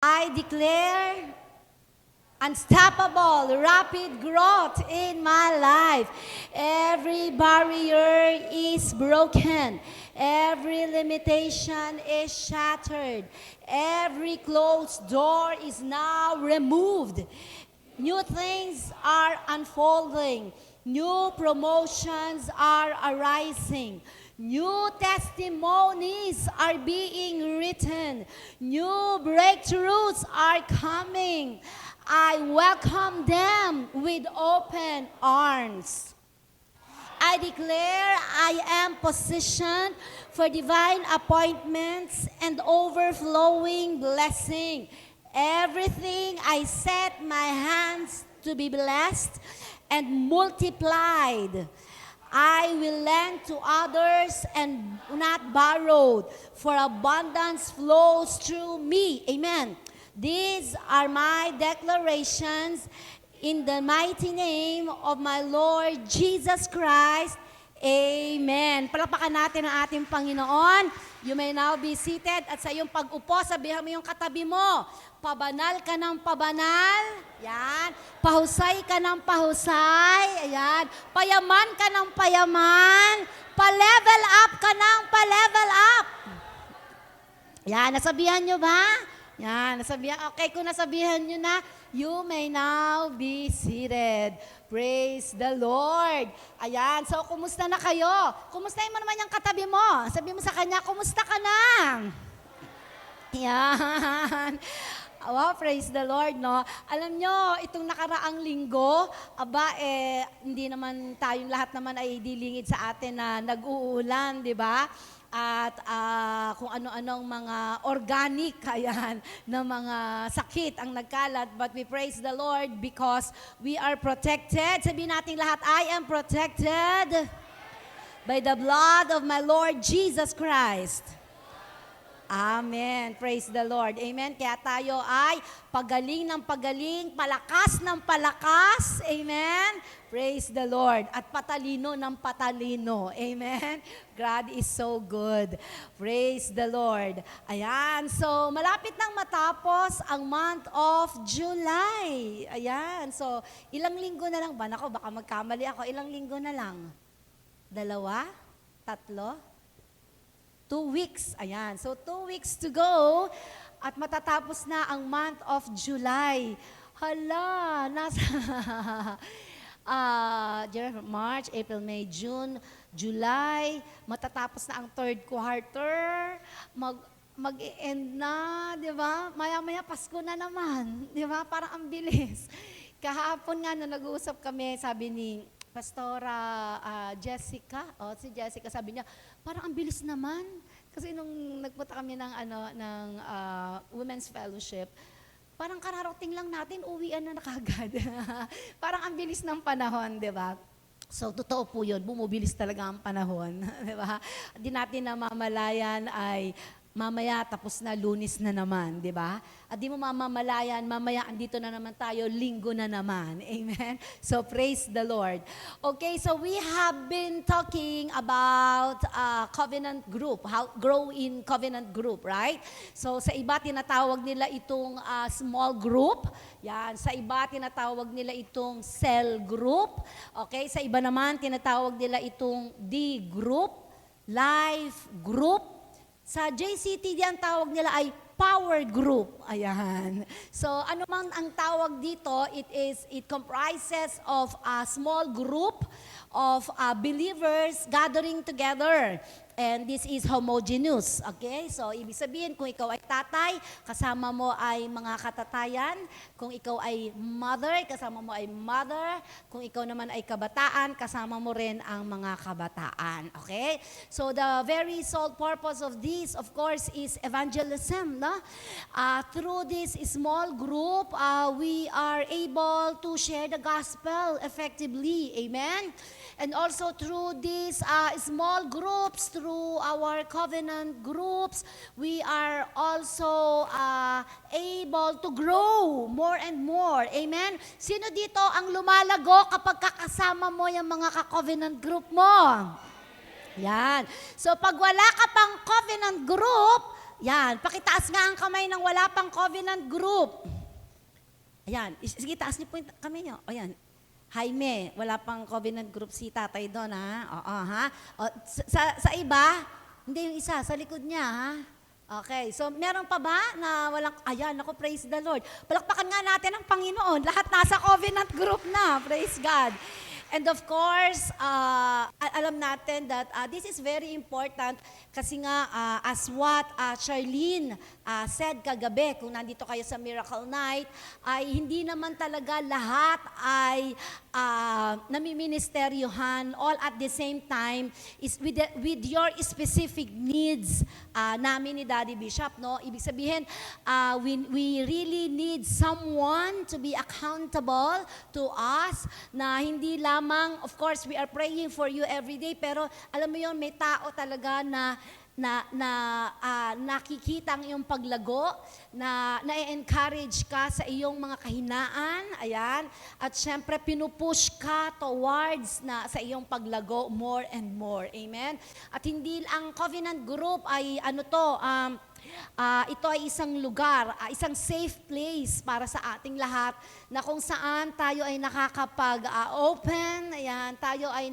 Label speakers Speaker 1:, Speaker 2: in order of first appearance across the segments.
Speaker 1: I declare unstoppable, rapid growth in my life. Every barrier is broken. Every limitation is shattered. Every closed door is now removed. New things are unfolding. New promotions are arising. New testimonies are being written. New breakthroughs are coming. I welcome them with open arms. I declare I am positioned for divine appointments and overflowing blessing. Everything I set my hands to be blessed and multiplied. I will lend to others and not borrowed, for abundance flows through me. Amen. These are my declarations in the mighty name of my Lord Jesus Christ. Amen. Palakpakan natin ang ating Panginoon. You may now be seated at sa iyong pag-upo, sabihan mo yung katabi mo, pabanal ka ng pabanal. Yan. Pahusay ka ng pahusay. Ayan. Payaman ka ng payaman. Pa-level up ka ng pa-level up. Yan. Nasabihan nyo ba? Yan. Nasabihan. Okay, kung nasabihan nyo na, you may now be seated. Praise the Lord. Ayan. So, kumusta na kayo? Kumustahin mo naman yung katabi mo. Sabi mo sa kanya, kumusta ka na? Yan. Wow, praise the Lord, no? Alam nyo, itong nakaraang linggo, hindi naman tayong lahat naman ay dilingid sa atin na nag-uulan, di ba? At kung ano-anong mga organic, ayan, na mga sakit ang nagkalat. But we praise the Lord because we are protected. Sabihin natin lahat, I am protected by the blood of my Lord Jesus Christ. Amen. Praise the Lord. Amen. Kaya tayo ay pagaling ng pagaling, palakas ng palakas. Amen. Praise the Lord. At patalino ng patalino. Amen. God is so good. Praise the Lord. Ayan. So, malapit nang matapos ang month of July. Ayan. So, ilang linggo na lang ba? Nako, baka magkamali ako. Ilang linggo na lang? 2? 3? 2 weeks. Ayan. So, 2 weeks to go at matatapos na ang month of July. Hala, nasa March, April, May, June, July, matatapos na ang 3rd quarter, mag-e-end na, di ba? Maya-maya Pasko na naman, di ba? Parang ang bilis. Kahapon nga nung nag-uusap kami, sabi ni Pastora Jessica, si Jessica sabi niya, parang ang bilis naman. Kasi nung nagpunta kami ng Women's Fellowship, parang kararating lang natin, uwian na kagad. Parang ang bilis ng panahon, di ba? So, totoo po yun, bumubilis talaga ang panahon. Di ba? Di natin namamalayan ay mamaya tapos na, Lunes na naman, di ba? At di mo mamamalayan, mamaya andito na naman tayo, Linggo na naman. Amen? So, praise the Lord. Okay, so we have been talking about covenant group, how grow in covenant group, right? So, sa iba, tinatawag nila itong small group. Yan, sa iba, tinatawag nila itong cell group. Okay, sa iba naman, tinatawag nila itong D group, life group. Sa JCT, ang tawag nila ay power group. Ayan. So, ano man ang tawag dito, it comprises of a small group of believers gathering together. And this is homogeneous. Okay? So, ibig sabihin, kung ikaw ay tatay, kasama mo ay mga katatayan. Kung ikaw ay mother, kasama mo ay mother. Kung ikaw naman ay kabataan, kasama mo rin ang mga kabataan. Okay? So, the very sole purpose of this, of course, is evangelism. No? Through this small group, we are able to share the gospel effectively. Amen? And also through these small groups, through our covenant groups, we are also able to grow more and more. Amen? Sino dito ang lumalago kapag kakasama mo yung mga ka-covenant group mo? Yan. So pag wala ka pang covenant group, Yan, pakitaas nga ang kamay ng wala pang covenant group. Ayan, sige, taas niyo po yung kamay niyo. Ayan, Jaime, wala pang covenant group si tatay doon, ha? Oo, ha? O, sa iba, hindi yung isa, sa likod niya, ha? Okay, so meron pa ba na walang, ayan, ako, praise the Lord. Palakpakan nga natin ang Panginoon. Lahat nasa covenant group na, praise God. And of course, alam natin that this is very important kasi nga as what Charlene said kagabi, kung nandito kayo sa Miracle Night, ay hindi naman talaga lahat ay namiminisтерyohan all at the same time is with your specific needs namin ni Daddy Bishop, no? Ibig sabihin, we really need someone to be accountable to us na hindi lamang, of course, we are praying for you every day, pero alam mo yon, may tao talaga na nakikita ang iyong paglago, na-encourage ka sa iyong mga kahinaan, ayan, at syempre pinupush ka towards sa iyong paglago more and more, amen? At hindi ang covenant group ay ito ay isang lugar, isang safe place para sa ating lahat na kung saan tayo ay nakakapag-open, ayan, tayo ay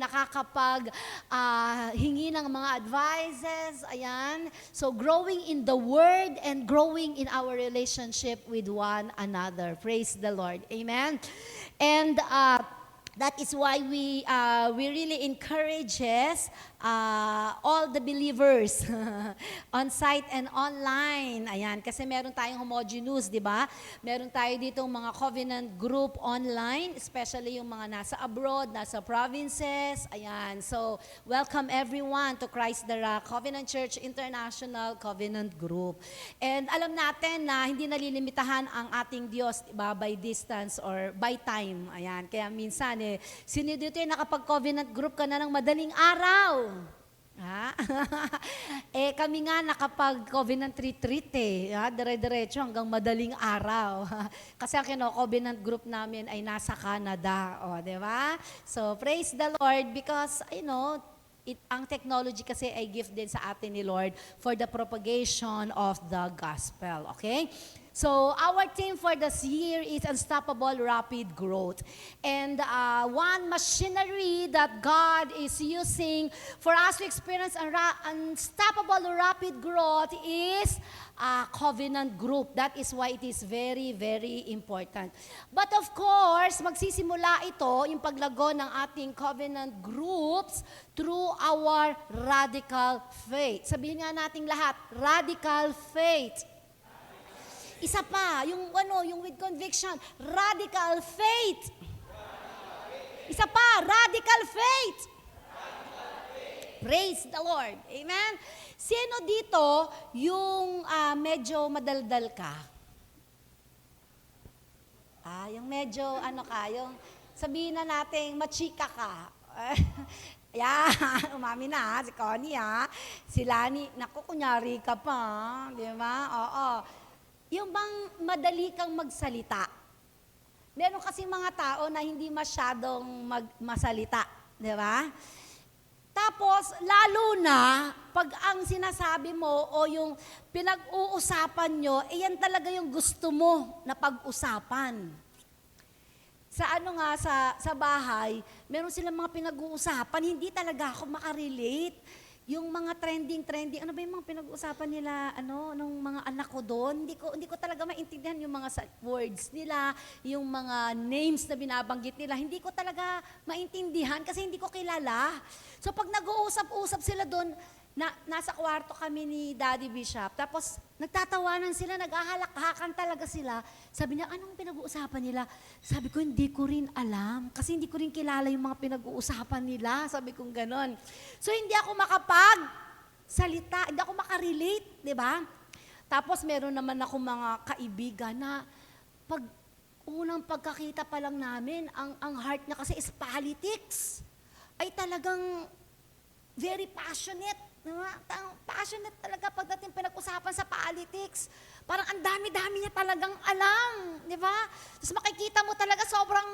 Speaker 1: hingi ng mga advices, ayan. So growing in the Word and growing in our relationship with one another. Praise the Lord. Amen. And that is why we really encourages all the believers on site and online. Ayan, kasi meron tayong homogeneous, di ba? Meron tayo ditong mga covenant group online, especially yung mga nasa abroad, nasa provinces. Ayan, so welcome everyone to Christ the Rock Covenant Church International Covenant Group. And alam natin na hindi nalilimitahan ang ating Diyos, diba, by distance or by time. Ayan, kaya minsan sino dito nakapag-covenant group ka na ng madaling araw? Ha? Kami nga nakapag-covenant retreat dire-diretso hanggang madaling araw. Kasi ang covenant group namin ay nasa Canada, di ba? So praise the Lord because ang technology kasi ay gift din sa atin ni Lord for the propagation of the gospel, okay? So our theme for this year is Unstoppable Rapid Growth. And one machinery that God is using for us to experience unstoppable rapid growth is a covenant group. That is why it is very, very important. But of course, magsisimula ito, yung paglago ng ating covenant groups through our radical faith. Sabihin nga nating lahat, radical faith. Isa pa, yung with conviction, radical faith. Isa pa, radical faith. Praise the Lord. Amen? Sino dito yung medyo madaldal ka? Yung medyo yung sabihin na natin machika ka. Umami na si Connie Si Lani, naku, kunyari ka pa, di ba? Oo. Yung bang madali kang magsalita. Meron kasing mga tao na hindi masyadong masalita, di ba? Tapos, lalo na, pag ang sinasabi mo o yung pinag-uusapan nyo, yan talaga yung gusto mo na pag-usapan. Sa bahay, meron silang mga pinag-uusapan, hindi talaga ako makarelate. Yung mga trending, ano ba yung mga pinag-uusapan nila, nung mga anak ko doon, hindi ko talaga maintindihan yung mga words nila, yung mga names na binabanggit nila, hindi ko talaga maintindihan kasi hindi ko kilala. So pag nag-uusap-usap sila doon, nasa kwarto kami ni Daddy Bishop, tapos nagtatawanan sila, naghahalakhakan talaga sila. Sabi niya, anong pinag-uusapan nila? Sabi ko, hindi ko rin alam, kasi hindi ko rin kilala yung mga pinag-uusapan nila. Sabi kong ganon. So hindi ako makapag-salita, hindi ako makarelate, di ba? Tapos meron naman ako mga kaibigan na unang pagkakita pa lang namin, ang heart niya kasi is politics. Ay talagang very passionate. Passionate talaga pagdating pinag-usapan sa politics. Parang ang dami-dami niya talagang alam, di ba? Tapos makikita mo talaga sobrang,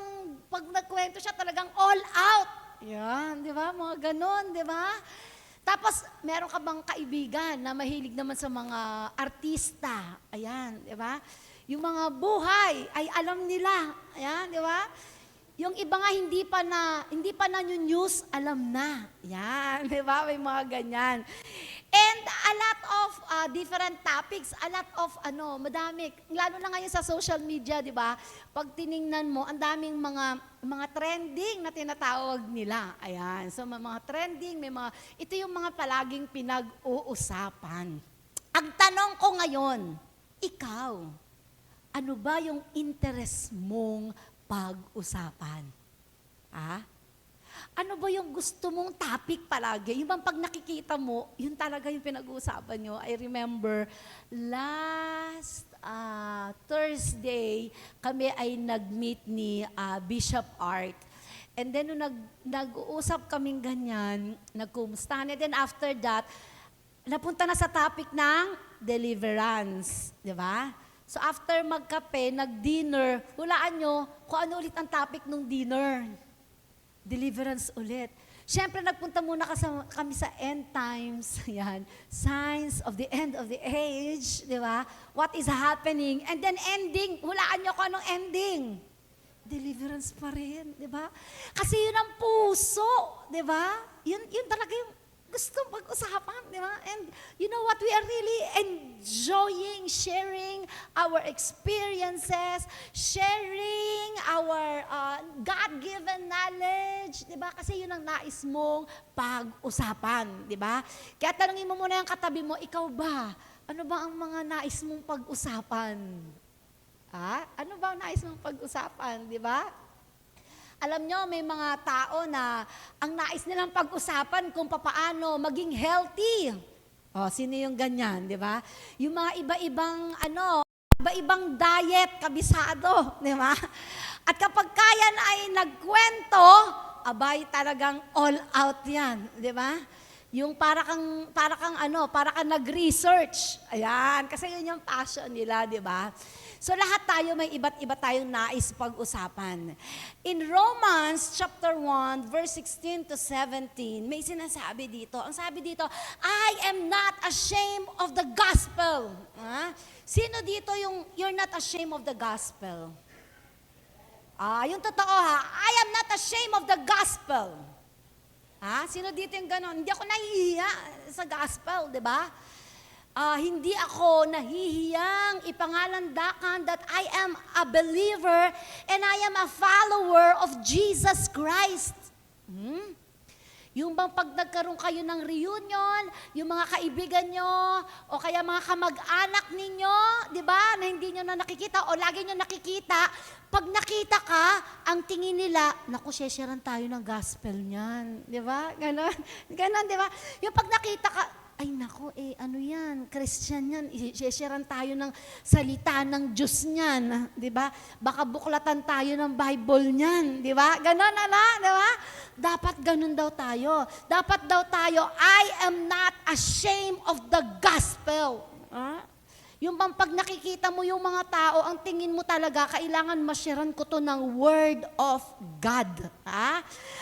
Speaker 1: pag nagkwento siya talagang all out. Yan, di ba? Mga ganon, di ba? Tapos, meron ka bang kaibigan na mahilig naman sa mga artista? Ayan, di ba? Yung mga buhay ay alam nila. Ayan, di ba? Yung iba nga hindi pa na yung news, alam na. Yan, di ba? May mga ganyan. And a lot of different topics, a lot of madami. Lalo na ngayon sa social media, di ba? Pag tiningnan mo, ang daming mga trending na tinatawag nila. Ayan. So may mga trending, ito yung mga palaging pinag-uusapan. Ang tanong ko ngayon, ikaw, ano ba yung interest mong pag-usapan? Ano ba yung gusto mong topic palagi? Yung bang pag nakikita mo, yun talaga yung pinag-uusapan nyo. I remember, last Thursday, kami ay nag-meet ni Bishop Art. And then, nung nag-uusap kaming ganyan, nagkumustahan. And then after that, napunta na sa topic ng deliverance. Di ba? So after magkape, nag-dinner, hulaan nyo kung ano ulit ang topic ng dinner. Deliverance ulit. Siyempre, nagpunta muna kami sa end times. Yan. Signs of the end of the age. Di ba? What is happening? And then ending, hulaan nyo kung anong ending. Deliverance pa rin. Di ba? Kasi yun ang puso. Di ba? Yun talaga yung gusto pag-usapan, di ba? And you know what? We are really enjoying sharing our experiences, sharing our God-given knowledge, di ba? Kasi yun ang nais mong pag-usapan, di ba? Kaya tanungin mo muna yung katabi mo, ikaw ba? Ano ba ang mga nais mong pag-usapan? Ano ba ang nais mong pag-usapan, di ba? Alam nyo, may mga tao na ang nais nilang pag-usapan kung paano maging healthy. Sino yung ganyan, di ba? Yung mga iba-ibang diet, kabisado, di ba? At kapag kaya na ay nagkwento, abay talagang all out yan, di ba? Yung para kang nag-research. Ayan, kasi yun yung passion nila, di ba? So lahat tayo may iba't iba tayong nais pag-usapan. In Romans chapter 1 verse 16 to 17, may sinasabi dito. Ang sabi dito, I am not ashamed of the gospel. Sino dito yung you're not ashamed of the gospel? Yung totoo I am not ashamed of the gospel. Sino dito yung gano'n? Hindi ako nahihiya sa gospel, di ba? Hindi ako nahihiyang ipangalandakan that I am a believer and I am a follower of Jesus Christ. Yung bang pag nagkaroon kayo ng reunion, yung mga kaibigan nyo, o kaya mga kamag-anak ninyo, di ba, na hindi nyo na nakikita, o lagi nyo nakikita, pag nakita ka, ang tingin nila, naku, shesharan tayo ng gospel niyan. Di ba? Ganon, di ba? Yung pag nakita ka, ay naku, ano yan, Christian yan, i-sharean tayo ng salita ng Diyos niyan, di ba? Baka buklatan tayo ng Bible niyan, di ba? Ganon, di ba? Dapat ganon daw tayo. Dapat daw tayo, I am not ashamed of the gospel. Yung bang pag nakikita mo yung mga tao, ang tingin mo talaga, kailangan masharean ko to ng Word of God.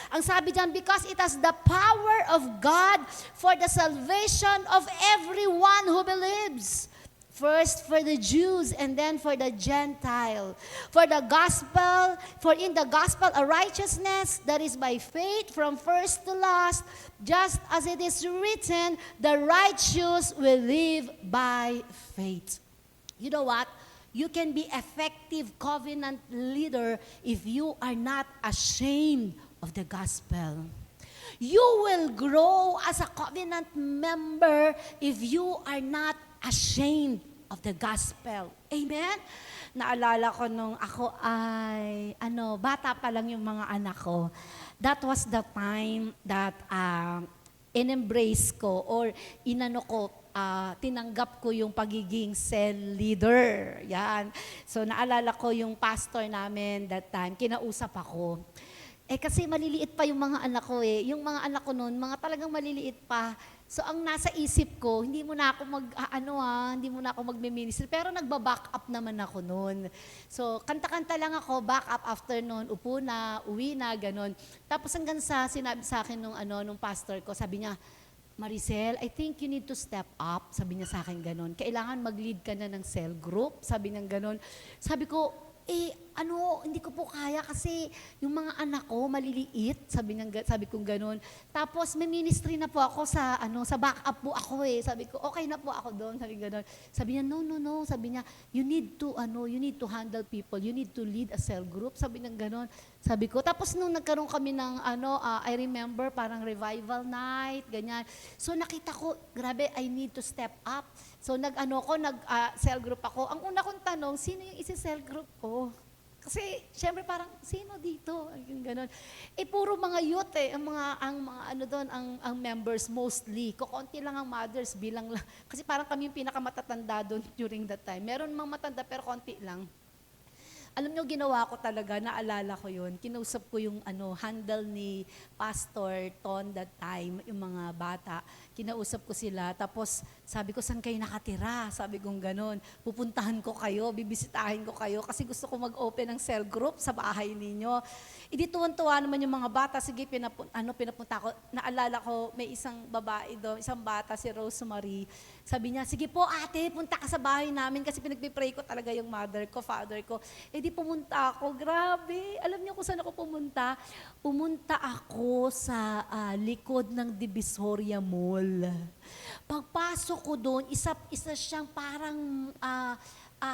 Speaker 1: Ang sabi dyan, because it has the power of God for the salvation of everyone who believes. First for the Jews and then for the Gentile. For in the gospel a righteousness that is by faith from first to last, just as it is written, the righteous will live by faith. You know what? You can be effective covenant leader if you are not ashamed of the gospel. You will grow as a covenant member if you are not ashamed of the gospel. Amen? Naalala ko nung ako ay, bata pa lang yung mga anak ko. That was the time that in-embrace ko or tinanggap ko yung pagiging cell leader. Yan. So naalala ko yung pastor namin that time, kinausap ako. Kasi maliliit pa yung mga anak ko Yung mga anak ko noon, mga talagang maliliit pa. So ang nasa isip ko, hindi mo na ako magme-ministry, pero nagba-back up naman ako noon. So kanta-kanta lang ako, back up after noon, upo na, uwi na, ganun. Tapos hanggang sa sinabi sa akin nung pastor ko, sabi niya, Maricel, I think you need to step up. Sabi niya sa akin ganun. Kailangan mag-lead ka na ng cell group. Sabi niya ganun. Sabi ko, hindi ko po kaya kasi yung mga anak ko maliliit. Sabi ko ganun. Tapos may ministry na po ako sa backup po ako eh. Sabi ko, okay na po ako doon. Sabi ganun. Sabi niya, no. Sabi niya, you need to handle people. You need to lead a cell group. Sabi niya ganun. Sabi ko, tapos nung nagkaroon kami ng I remember parang revival night, ganyan. So nakita ko, grabe, I need to step up. So cell group ako. Ang una kong tanong, sino yung isi-cell group ko? Kasi syempre parang sino dito? Yung ganun. Puro mga youth ang members mostly. Kokonti lang ang mothers, bilang lang. Kasi parang kami yung pinakamatatanda doon during that time. Meron mga matanda pero konti lang. Alam niyo, ginawa ko talaga, naalala ko yun. Kinausap ko yung handle ni Pastor Ton that time, yung mga bata. Kinausap ko sila, tapos sabi ko, saan kayo nakatira? Sabi kong ganun. Pupuntahan ko kayo, bibisitahin ko kayo, kasi gusto ko mag-open ng cell group sa bahay ninyo. Hindi tuwan-tuwa naman yung mga bata. Sige, pinapunta ko. Naalala ko, may isang babae doon, isang bata, si Rosemary. Sabi niya, sige po ate, punta ka sa bahay namin, kasi pinagpipray ko talaga yung mother ko, father ko. Di pumunta ako. Grabe. Alam niyo kung saan ako pumunta? Pumunta ako sa likod ng Divisoria Mall. Pagpasok ko doon, isa siyang parang,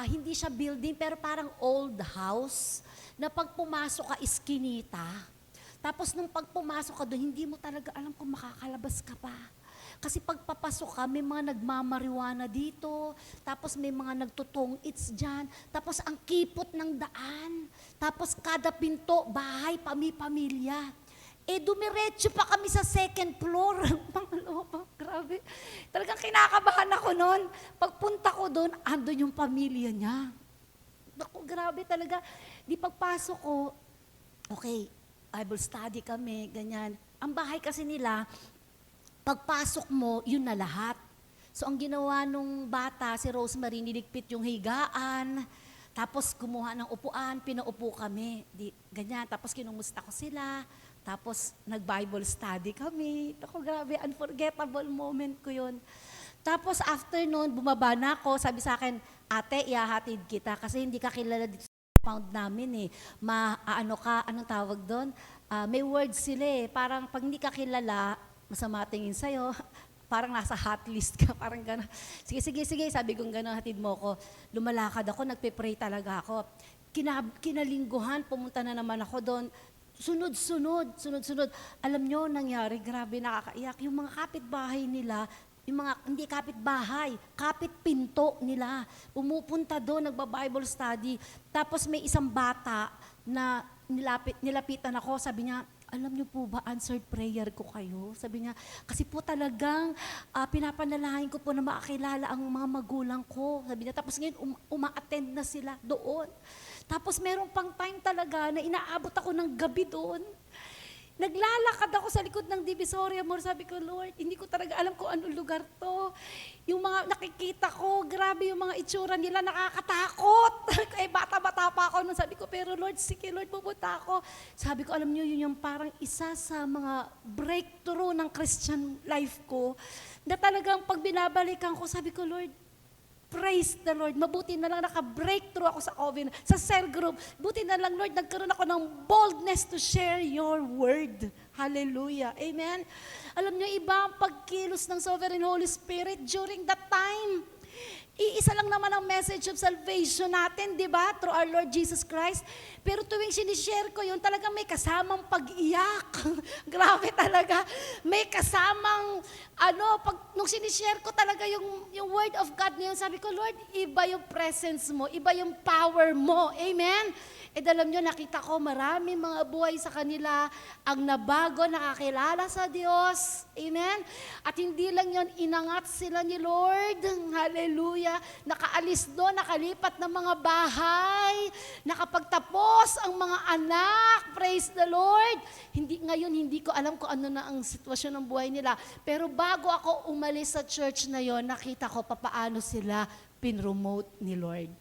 Speaker 1: hindi siya building, pero parang old house, na pag pumasok ka, iskinita. Tapos nung pag pumasok ka doon, hindi mo talaga alam kung makakalabas ka pa. Kasi pagpapasok ka, may mga nagmamariwana dito, tapos may mga nagtutong-its dyan, tapos ang kipot ng daan, tapos kada pinto, bahay, pamilya. Dumiretso pa kami sa second floor. Grabe. Talagang kinakabahan ako noon. Pagpunta ko doon, andun yung pamilya niya. Naku, grabe talaga. Di pagpasok ko, okay, Bible study kami, ganyan. Ang bahay kasi nila, pagpasok mo, yun na lahat. So ang ginawa nung bata, si Rosemary, niligpit yung higaan, tapos kumuha ng upuan, pinaupo kami. Ganyan, tapos kinumusta ko sila, tapos nag-Bible study kami. Ako, grabe, unforgettable moment ko yun. Tapos after noon, bumaba na ako, sabi sa akin, ate, ihahatid kita kasi hindi ka kilala dito sa compound namin eh. Anong tawag doon? May words sila eh, parang pag hindi ka kilala, masama tingin sa'yo, parang nasa hot list ka, parang gano'n. Sige, sabi kong gano'n, hatid mo ko. Lumalakad ako, nagpe-pray talaga ako. Kinalingguhan, pumunta na naman ako doon. Sunod. Alam nyo, nangyari, grabe, nakakaiyak. Yung mga kapitbahay nila, yung mga, hindi kapitbahay, kapit-pinto nila. Pumupunta doon, nagba-Bible study. Tapos may isang bata na nilapitan ako, sabi niya, alam niyo po ba, answered prayer ko kayo? Sabi niya, kasi po talagang pinapanalangin ko po na makakilala ang mga magulang ko. Sabi niya, tapos ngayon uma-attend na sila doon. Tapos meron pang time talaga na inaabot ako ng gabi doon. Naglalakad ako sa likod ng Divisoria Mall. Sabi ko, Lord, hindi ko talaga alam kung anong lugar to. Yung mga nakikita ko, grabe yung mga itsura nila, nakakatakot. Bata-bata pa ako nung sabi ko, pero Lord, sige Lord, pupunta ako. Sabi ko, alam niyo, yun yung parang isa sa mga breakthrough ng Christian life ko, na talagang pag binabalikan ko, sabi ko, Lord, praise the Lord. Mabuti na lang naka-breakthrough ako sa Oven, sa cell group. Buti na lang, Lord, nagkaroon ako ng boldness to share your word. Hallelujah. Amen. Alam niyo, iba ang pagkilos ng Sovereign Holy Spirit during that time. Iisa lang naman ang message of salvation natin, di ba? Through our Lord Jesus Christ. Pero tuwing sinishare ko yun, talagang may kasamang pag-iyak. Grabe talaga. May kasamang, nung sinishare ko talaga yung word of God na yun, sabi ko, Lord, iba yung presence mo, iba yung power mo. Amen? Alam nyo, nakita ko marami mga buhay sa kanila ang nabago, nakakilala sa Diyos. Amen? At hindi lang yun, inangat sila ni Lord. Hallelujah. Nakaalis doon, nakalipat ng mga bahay, nakapagtapos ang mga anak. Praise the Lord. Ngayon, hindi ko alam kung ano na ang sitwasyon ng buhay nila. Pero bago ako umalis sa church na yon, nakita ko papaano sila pinromote ni Lord.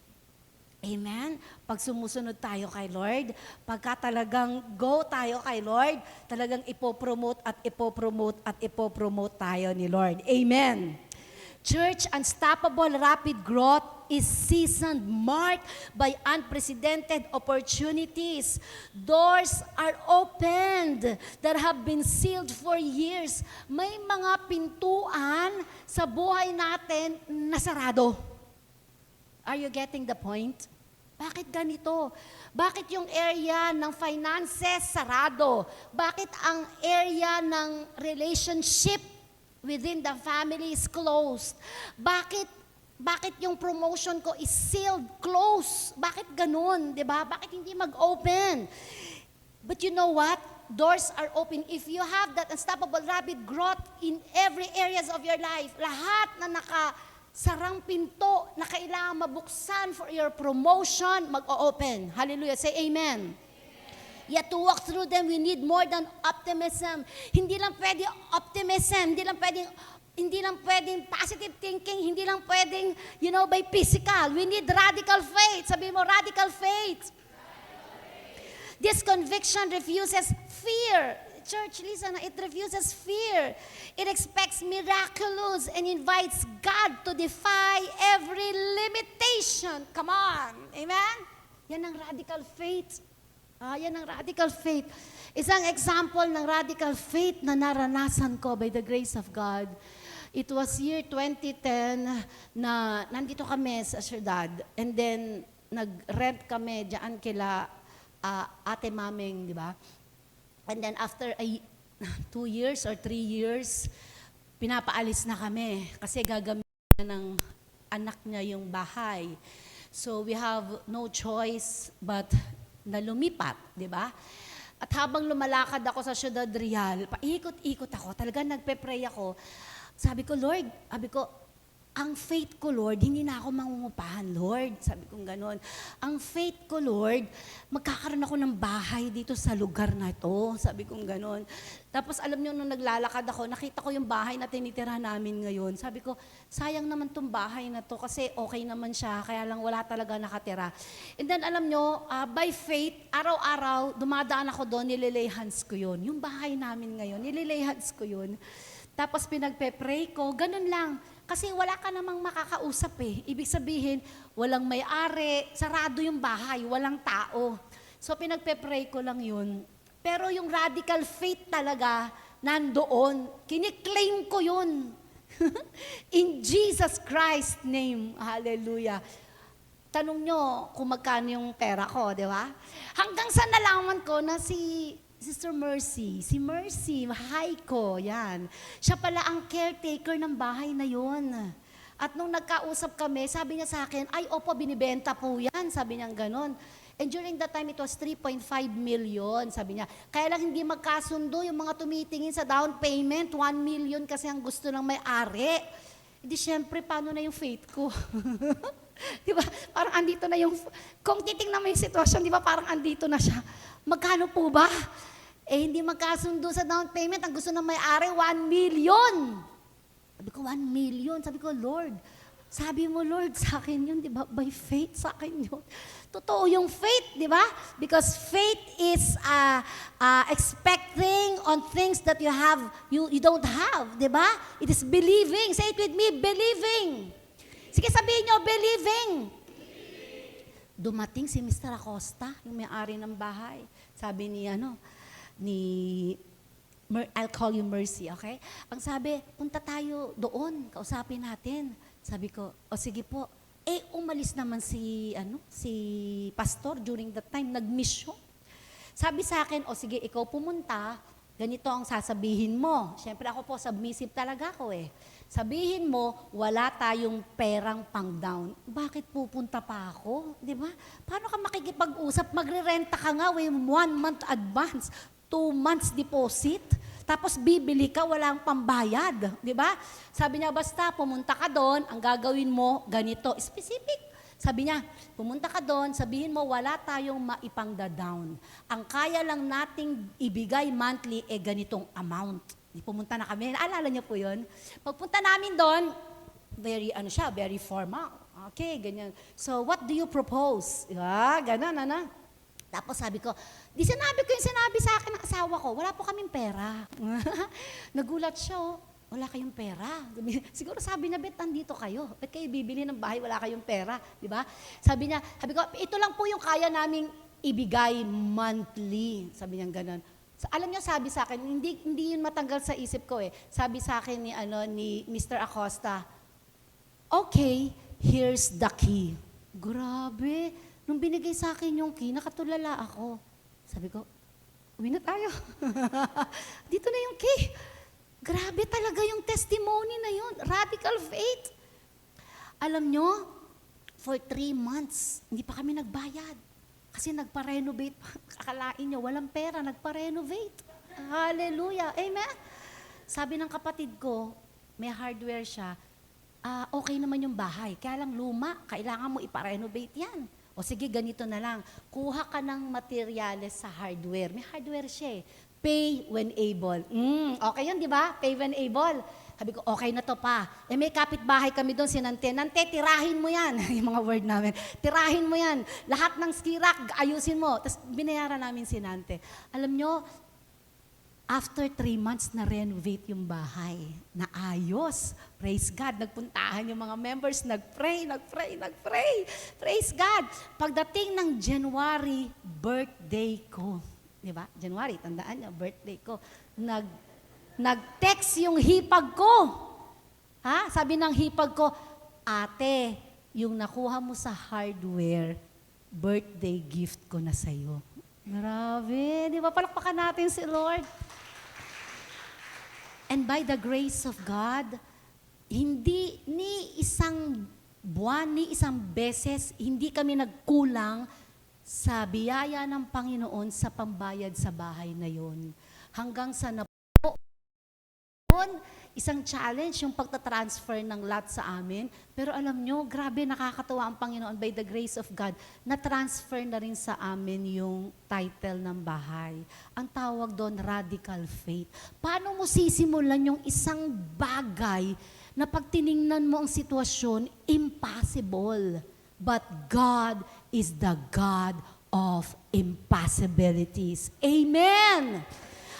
Speaker 1: Amen? Pag sumusunod tayo kay Lord, pagka talagang go tayo kay Lord, talagang ipopromote at ipopromote at ipopromote tayo ni Lord. Amen? Church, unstoppable rapid growth is seasoned, marked by unprecedented opportunities. Doors are opened that have been sealed for years. May mga pintuan sa buhay natin na sarado. Are you getting the point? Bakit ganito? Bakit yung area ng finances sarado? Bakit ang area ng relationship within the family is closed? Bakit yung promotion ko is sealed, closed? Bakit ganun, 'di ba? Bakit hindi mag-open? But you know what? Doors are open. If you have that unstoppable rapid growth in every areas of your life, lahat na sarang pinto na kailangan mabuksan for your promotion, mag-o-open. Hallelujah. Say amen. Yet to walk through them, we need more than optimism. Hindi lang pwede optimism, hindi lang pwedeng positive thinking, hindi lang pwedeng, by physical. We need radical faith. Sabi mo, radical faith. This conviction refuses fear. Church, listen, it refuses fear. It expects miraculous and invites God to defy every limitation. Come on. Amen? Yan ang radical faith. Yan ang radical faith. Isang example ng radical faith na naranasan ko by the grace of God. It was year 2010 na nandito kami sa syudad. And then, nag-rent kami dyan kila ate maming, di ba? And then after 2 years or 3 years, pinapaalis na kami kasi gagamitin ng anak niya yung bahay. So we have no choice but na lumipat, di ba? At habang lumalakad ako sa Ciudad Real, paikot-ikot ako, talagang nagpe-pray ako. Sabi ko, Lord, ang faith ko, Lord, hindi na ako mangungupahan, Lord. Sabi ko gano'n. Ang faith ko, Lord, magkakaroon ako ng bahay dito sa lugar na ito. Sabi ko gano'n. Tapos alam niyo, nung naglalakad ako, nakita ko yung bahay na tinitira namin ngayon. Sabi ko, sayang naman tong bahay na to kasi okay naman siya, kaya lang wala talaga nakatira. And then alam niyo, by faith, araw-araw, dumadaan ako doon, nililay hands ko yun. Yung bahay namin ngayon, nililay hands ko yun. Tapos pinagpe-pray ko, ganun lang. Kasi wala ka namang makakausap eh. Ibig sabihin, walang may-ari, sarado yung bahay, walang tao. So pinagpe-pray ko lang yun. Pero yung radical faith talaga, nandoon. Kiniklaim ko yun. In Jesus Christ's name. Hallelujah. Tanong nyo kung magkano yung pera ko, di ba? Hanggang sa nalaman ko na si Sister Mercy, hi ko, yan. Siya pala ang caretaker ng bahay na yun. At nung nagkausap kami, sabi niya sa akin, ay opo, binibenta po yan. Sabi niya ganon. And during that time, it was 3.5 million, sabi niya. Kaya lang hindi magkasundo yung mga tumitingin sa down payment, 1 million kasi ang gusto ng may-ari. Hindi, syempre, paano na yung faith ko? Diba? Parang andito na yung, kung titingnan mo yung sitwasyon, diba parang andito na siya. Magkano po ba? Hindi magkasundo sa down payment. Ang gusto ng may-ari, 1 million. Sabi ko, 1 million. Sabi ko, Lord, sabi mo, Lord, sa akin yun, di ba? By faith, sa akin yun. Totoo yung faith, di ba? Because faith is expecting on things that you don't have, di ba? It is believing. Say it with me, believing. Sige, sabihin nyo, believing. Dumating si Mr. Acosta, yung may-ari ng bahay. Sabi I'll call you Mercy, okay? Ang sabi, punta tayo doon, kausapin natin. Sabi ko, sige po. Umalis naman si pastor during that time, nag-mission. Sabi sa akin, sige, ikaw pumunta, ganito ang sasabihin mo. Siyempre ako po, submissive talaga ako eh. Sabihin mo, wala tayong perang pang-down. Bakit pupunta pa ako? Di ba? Paano ka makikipag-usap? Magre-renta ka nga, 1 month advance, 2 months deposit. Tapos bibili ka, walang pambayad. Di ba? Sabi niya, basta pumunta ka doon, ang gagawin mo, ganito. Specific. Sabi niya, pumunta ka doon, sabihin mo, wala tayong maipang-down. Ang kaya lang nating ibigay monthly, ganitong amount. Pumunta na kami. Naalala niyo po yun? Pagpunta namin doon, very formal. Okay, ganyan. So, what do you propose? Ganon, ano? Tapos sabi ko, sinabi ko yung sinabi sa akin ng asawa ko, wala po kaming pera. Nagulat siya, wala kayong pera. Siguro sabi niya, bet, nandito kayo. Bet kayo bibili ng bahay, wala kayong pera. Di ba? Sabi ko, ito lang po yung kaya naming ibigay monthly. Sabi niya gano'n. So, alam niyo, sabi sa akin, hindi yun matanggal sa isip ko eh. Sabi sa akin ni Mr. Acosta, okay, here's the key. Grabe. Nung binigay sa akin yung key, nakatulala ako. Sabi ko, uwi na tayo. Dito na yung key. Grabe talaga yung testimony na yun. Radical faith. Alam nyo, for 3 months, hindi pa kami nagbayad. Kasi nagpa-renovate. Akalain nyo, walang pera, nagpa-renovate. Hallelujah. Amen? Sabi ng kapatid ko, may hardware siya, okay naman yung bahay. Kaya lang luma, kailangan mo ipa-renovate yan. O sige, ganito na lang. Kuha ka ng materyales sa hardware. May hardware siya eh. Pay when able. Okay yun, di ba? Pay when able. Sabi ko, okay na to pa. May kapitbahay kami doon, si Nante. Nante, tirahin mo yan. Yung mga word namin. Tirahin mo yan. Lahat ng skirak, ayusin mo. Tapos binayaran namin si Nante. Alam nyo, after 3 months na renovate yung bahay. Naayos. Praise God. Nagpuntahan yung mga members. Nagpray. Praise God. Pagdating ng January, birthday ko. Di ba? January, tandaan niya, birthday ko. Nag-text yung hipag ko. Sabi ng hipag ko, ate, yung nakuha mo sa hardware, birthday gift ko na sa'yo. Grabe. Di ba? Palakpakan natin si Lord. And by the grace of God, hindi ni isang buwan, ni isang beses, hindi kami nagkulang sa biyaya ng Panginoon sa pambayad sa bahay na yon. Hanggang sa isang challenge yung pagtatransfer ng lot sa amin. Pero alam nyo, grabe nakakatuwa ang Panginoon by the grace of God, na-transfer na rin sa amin yung title ng bahay. Ang tawag doon, radical faith. Paano mo sisimulan yung isang bagay na pag tiningnan mo ang sitwasyon, impossible. But God is the God of impossibilities. Amen!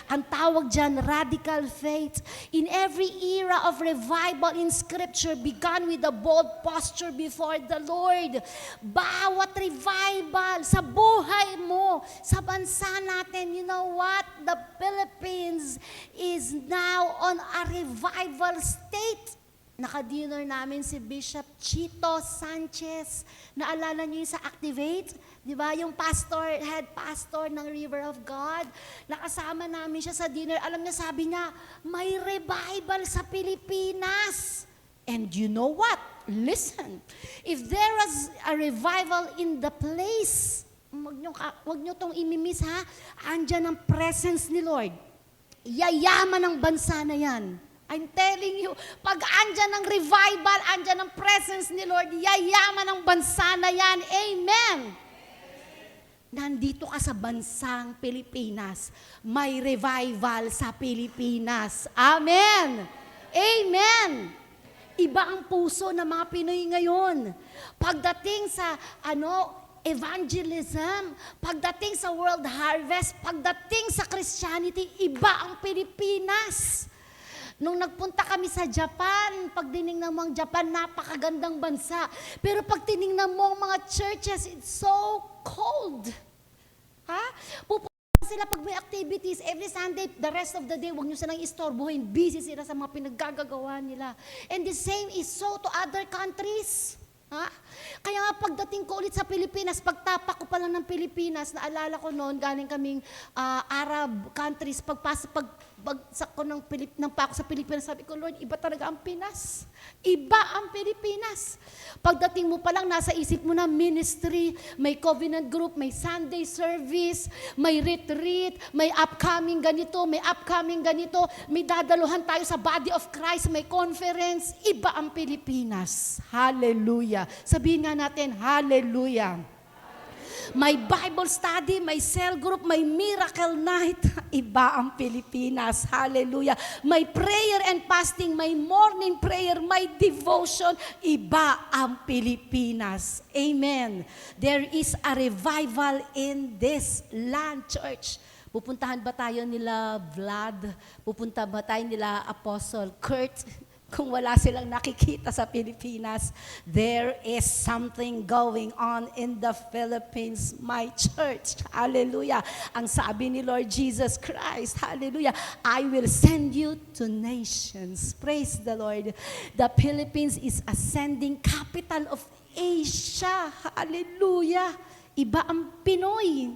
Speaker 1: Ang tawag dyan, radical faith. In every era of revival in Scripture began with a bold posture before the Lord. Bawat revival sa buhay mo, sa bansa natin, you know what? The Philippines is now on a revival state. Naka-dinner namin si Bishop Chito Sanchez. Naalala niyo yung sa Activate? Di ba? Yung head pastor ng River of God. Nakasama namin siya sa dinner. Alam niya, sabi niya, may revival sa Pilipinas. And you know what? Listen, if there was a revival in the place, wag niyo tong imimiss ha, andyan ang presence ni Lord. Yayaman ang bansa na yan. I'm telling you, pag andyan ang revival, andyan ang presence ni Lord, yayaman ang bansa na yan. Amen! Nandito ka sa bansang Pilipinas, may revival sa Pilipinas. Amen! Amen! Iba ang puso ng mga Pinoy ngayon. Pagdating sa evangelism, pagdating sa World Harvest, pagdating sa Christianity, iba ang Pilipinas. Nung nagpunta kami sa Japan, pag tinignan mo ang Japan, napakagandang bansa. Pero pag tinignan mo ang mga churches, it's so cold. Pupunta sila pag may activities, every Sunday, the rest of the day, huwag nyo silang istorbohin. Busy sila sa mga pinaggagawa nila. And the same is so to other countries. Kaya nga pagdating ko ulit sa Pilipinas, pagtapak ko pa lang ng Pilipinas, naalala ko noon, galing kaming Arab countries, pagbagsak ko ng pako sa Pilipinas, sabi ko, Lord, iba talaga ang Pinas. Iba ang Pilipinas. Pagdating mo pa lang, nasa isip mo na ministry, may covenant group, may Sunday service, may retreat, may upcoming ganito, may dadaluhan tayo sa body of Christ, may conference. Iba ang Pilipinas. Hallelujah. Sabihin nga natin, hallelujah. May Bible study, may cell group, may miracle night. Iba ang Pilipinas. Hallelujah. May prayer and fasting, may morning prayer, may devotion. Iba ang Pilipinas. Amen. There is a revival in this land, church. Pupuntahan ba tayo nila Vlad? Pupunta ba tayo nila Apostle Kurt? Kung wala silang nakikita sa Pilipinas, there is something going on in the Philippines, my church. Hallelujah. Ang sabi ni Lord Jesus Christ, hallelujah, I will send you to nations. Praise the Lord. The Philippines is ascending capital of Asia. Hallelujah. Iba ang Pinoy.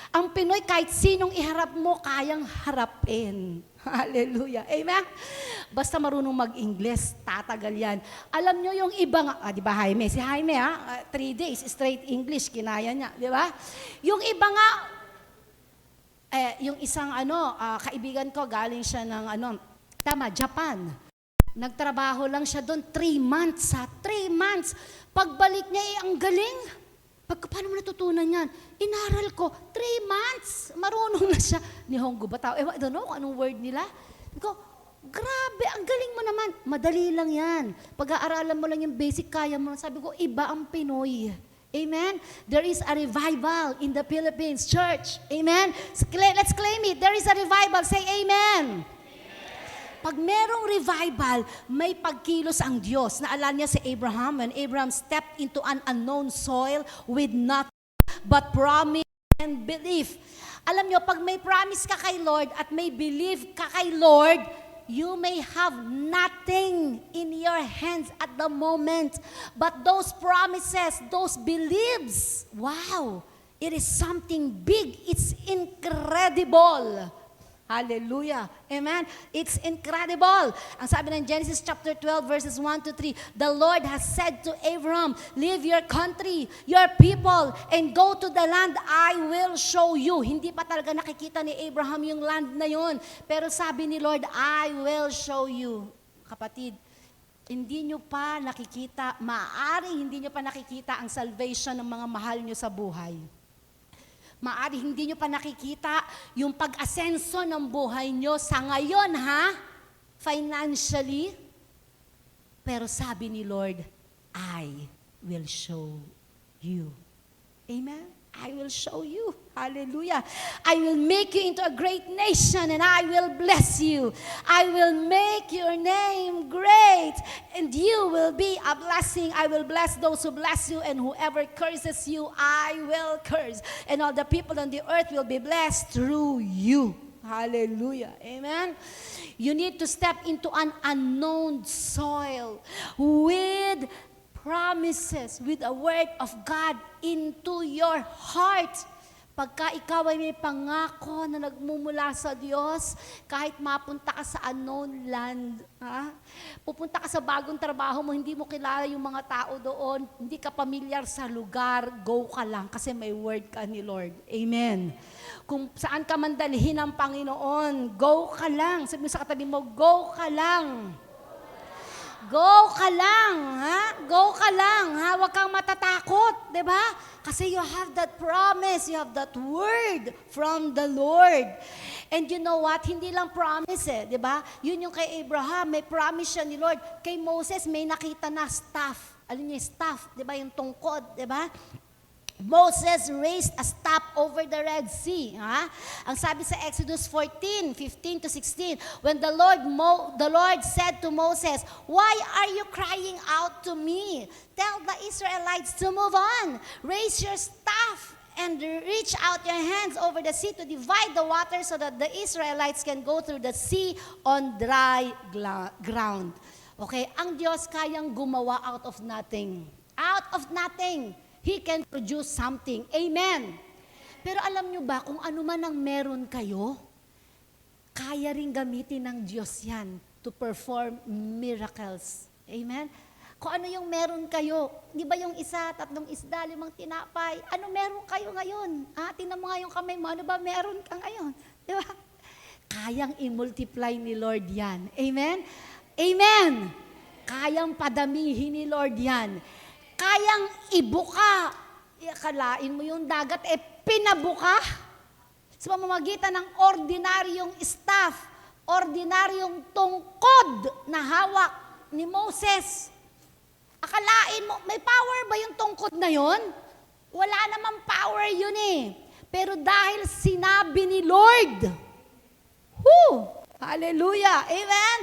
Speaker 1: Ang Pinoy, kahit sinong iharap mo, kayang harapin. Hallelujah. Amen? Basta marunong mag-English, tatagal yan. Alam nyo yung iba nga, di ba Jaime? Si Jaime 3 days, straight English, kinaya niya. Di ba? Yung iba nga, yung isang kaibigan ko, galing siya ng Japan. Nagtrabaho lang siya doon 3 months. 3 months. Pagbalik niya, ang galing. Paano mo natutunan yan? Inaral ko, 3 months, marunong na siya. Nihongo ba tao? I don't know kung anong word nila. Ko, grabe, ang galing mo naman. Madali lang yan. Pag-aaralan mo lang yung basic, kaya mo. Sabi ko, iba ang Pinoy. Amen? There is a revival in the Philippines church. Amen? Let's claim it. There is a revival. Say amen. Pag merong revival, may pagkilos ang Diyos. Naalala niya si Abraham, when Abraham stepped into an unknown soil with nothing but promise and belief. Alam niyo, pag may promise ka kay Lord at may belief ka kay Lord, you may have nothing in your hands at the moment. But those promises, those beliefs, wow, it is something big. It's incredible. Hallelujah. Amen. It's incredible. Ang sabi ng Genesis chapter 12 verses 1 to 3, the Lord has said to Abraham, leave your country, your people, and go to the land I will show you. Hindi pa talaga nakikita ni Abraham yung land na yun. Pero sabi ni Lord, I will show you. Kapatid, hindi nyo pa nakikita, maaaring hindi nyo pa nakikita ang salvation ng mga mahal nyo sa buhay. Maari hindi nyo pa nakikita yung pag-asenso ng buhay nyo sa ngayon, financially. Pero sabi ni Lord, I will show you. Amen? I will show you. Hallelujah. I will make you into a great nation and I will bless you. I will make your name great and you will be a blessing. I will bless those who bless you and whoever curses you, I will curse. And all the people on the earth will be blessed through you. Hallelujah. Amen. You need to step into an unknown soil with promises, with a word of God into your heart. Pagka ikaw ay may pangako na nagmumula sa Diyos, kahit mapunta ka sa unknown land, pupunta ka sa bagong trabaho mo, hindi mo kilala yung mga tao doon, hindi ka pamilyar sa lugar, go ka lang kasi may word ka ni Lord. Amen. Kung saan ka man dalhin ng Panginoon, go ka lang. Sabi mo sa katabi mo, go ka lang. Go ka lang, Go ka lang, Huwag kang matatakot, 'di ba? Kasi you have that promise, you have that word from the Lord. And you know what? Hindi lang promise 'di ba? Yun yung kay Abraham, may promise siya ni Lord. Kay Moses may nakita na staff. Alam niyo, staff, 'di ba? Yung tungkod, 'di ba? Moses raised a staff over the Red Sea. Ang sabi sa Exodus 14:15 to 16, when the Lord said to Moses, "Why are you crying out to me? Tell the Israelites to move on. Raise your staff and reach out your hands over the sea to divide the water so that the Israelites can go through the sea on dry ground." Okay, ang Diyos kayang gumawa out of nothing. Out of nothing. He can produce something. Amen. Pero alam nyo ba, kung ano man ang meron kayo, kaya rin gamitin ng Diyos yan to perform miracles. Amen. Kung ano yung meron kayo, di ba yung 3 isda, 5 tinapay, ano meron kayo ngayon? Tingnan mo nga yung kamay mo, ano ba meron ka ngayon? Di ba? Kayang i-multiply ni Lord yan. Amen? Amen. Kayang padamihin ni Lord yan. Kayang ibuka Akalain mo yung dagat, pinabuka sa pamamagitan ng ordinaryong staff, ordinaryong tungkod na hawak ni Moses. Akalain mo, may power ba yung tungkod na yon? Wala namang power yun eh. Pero dahil sinabi ni Lord, hallelujah, amen,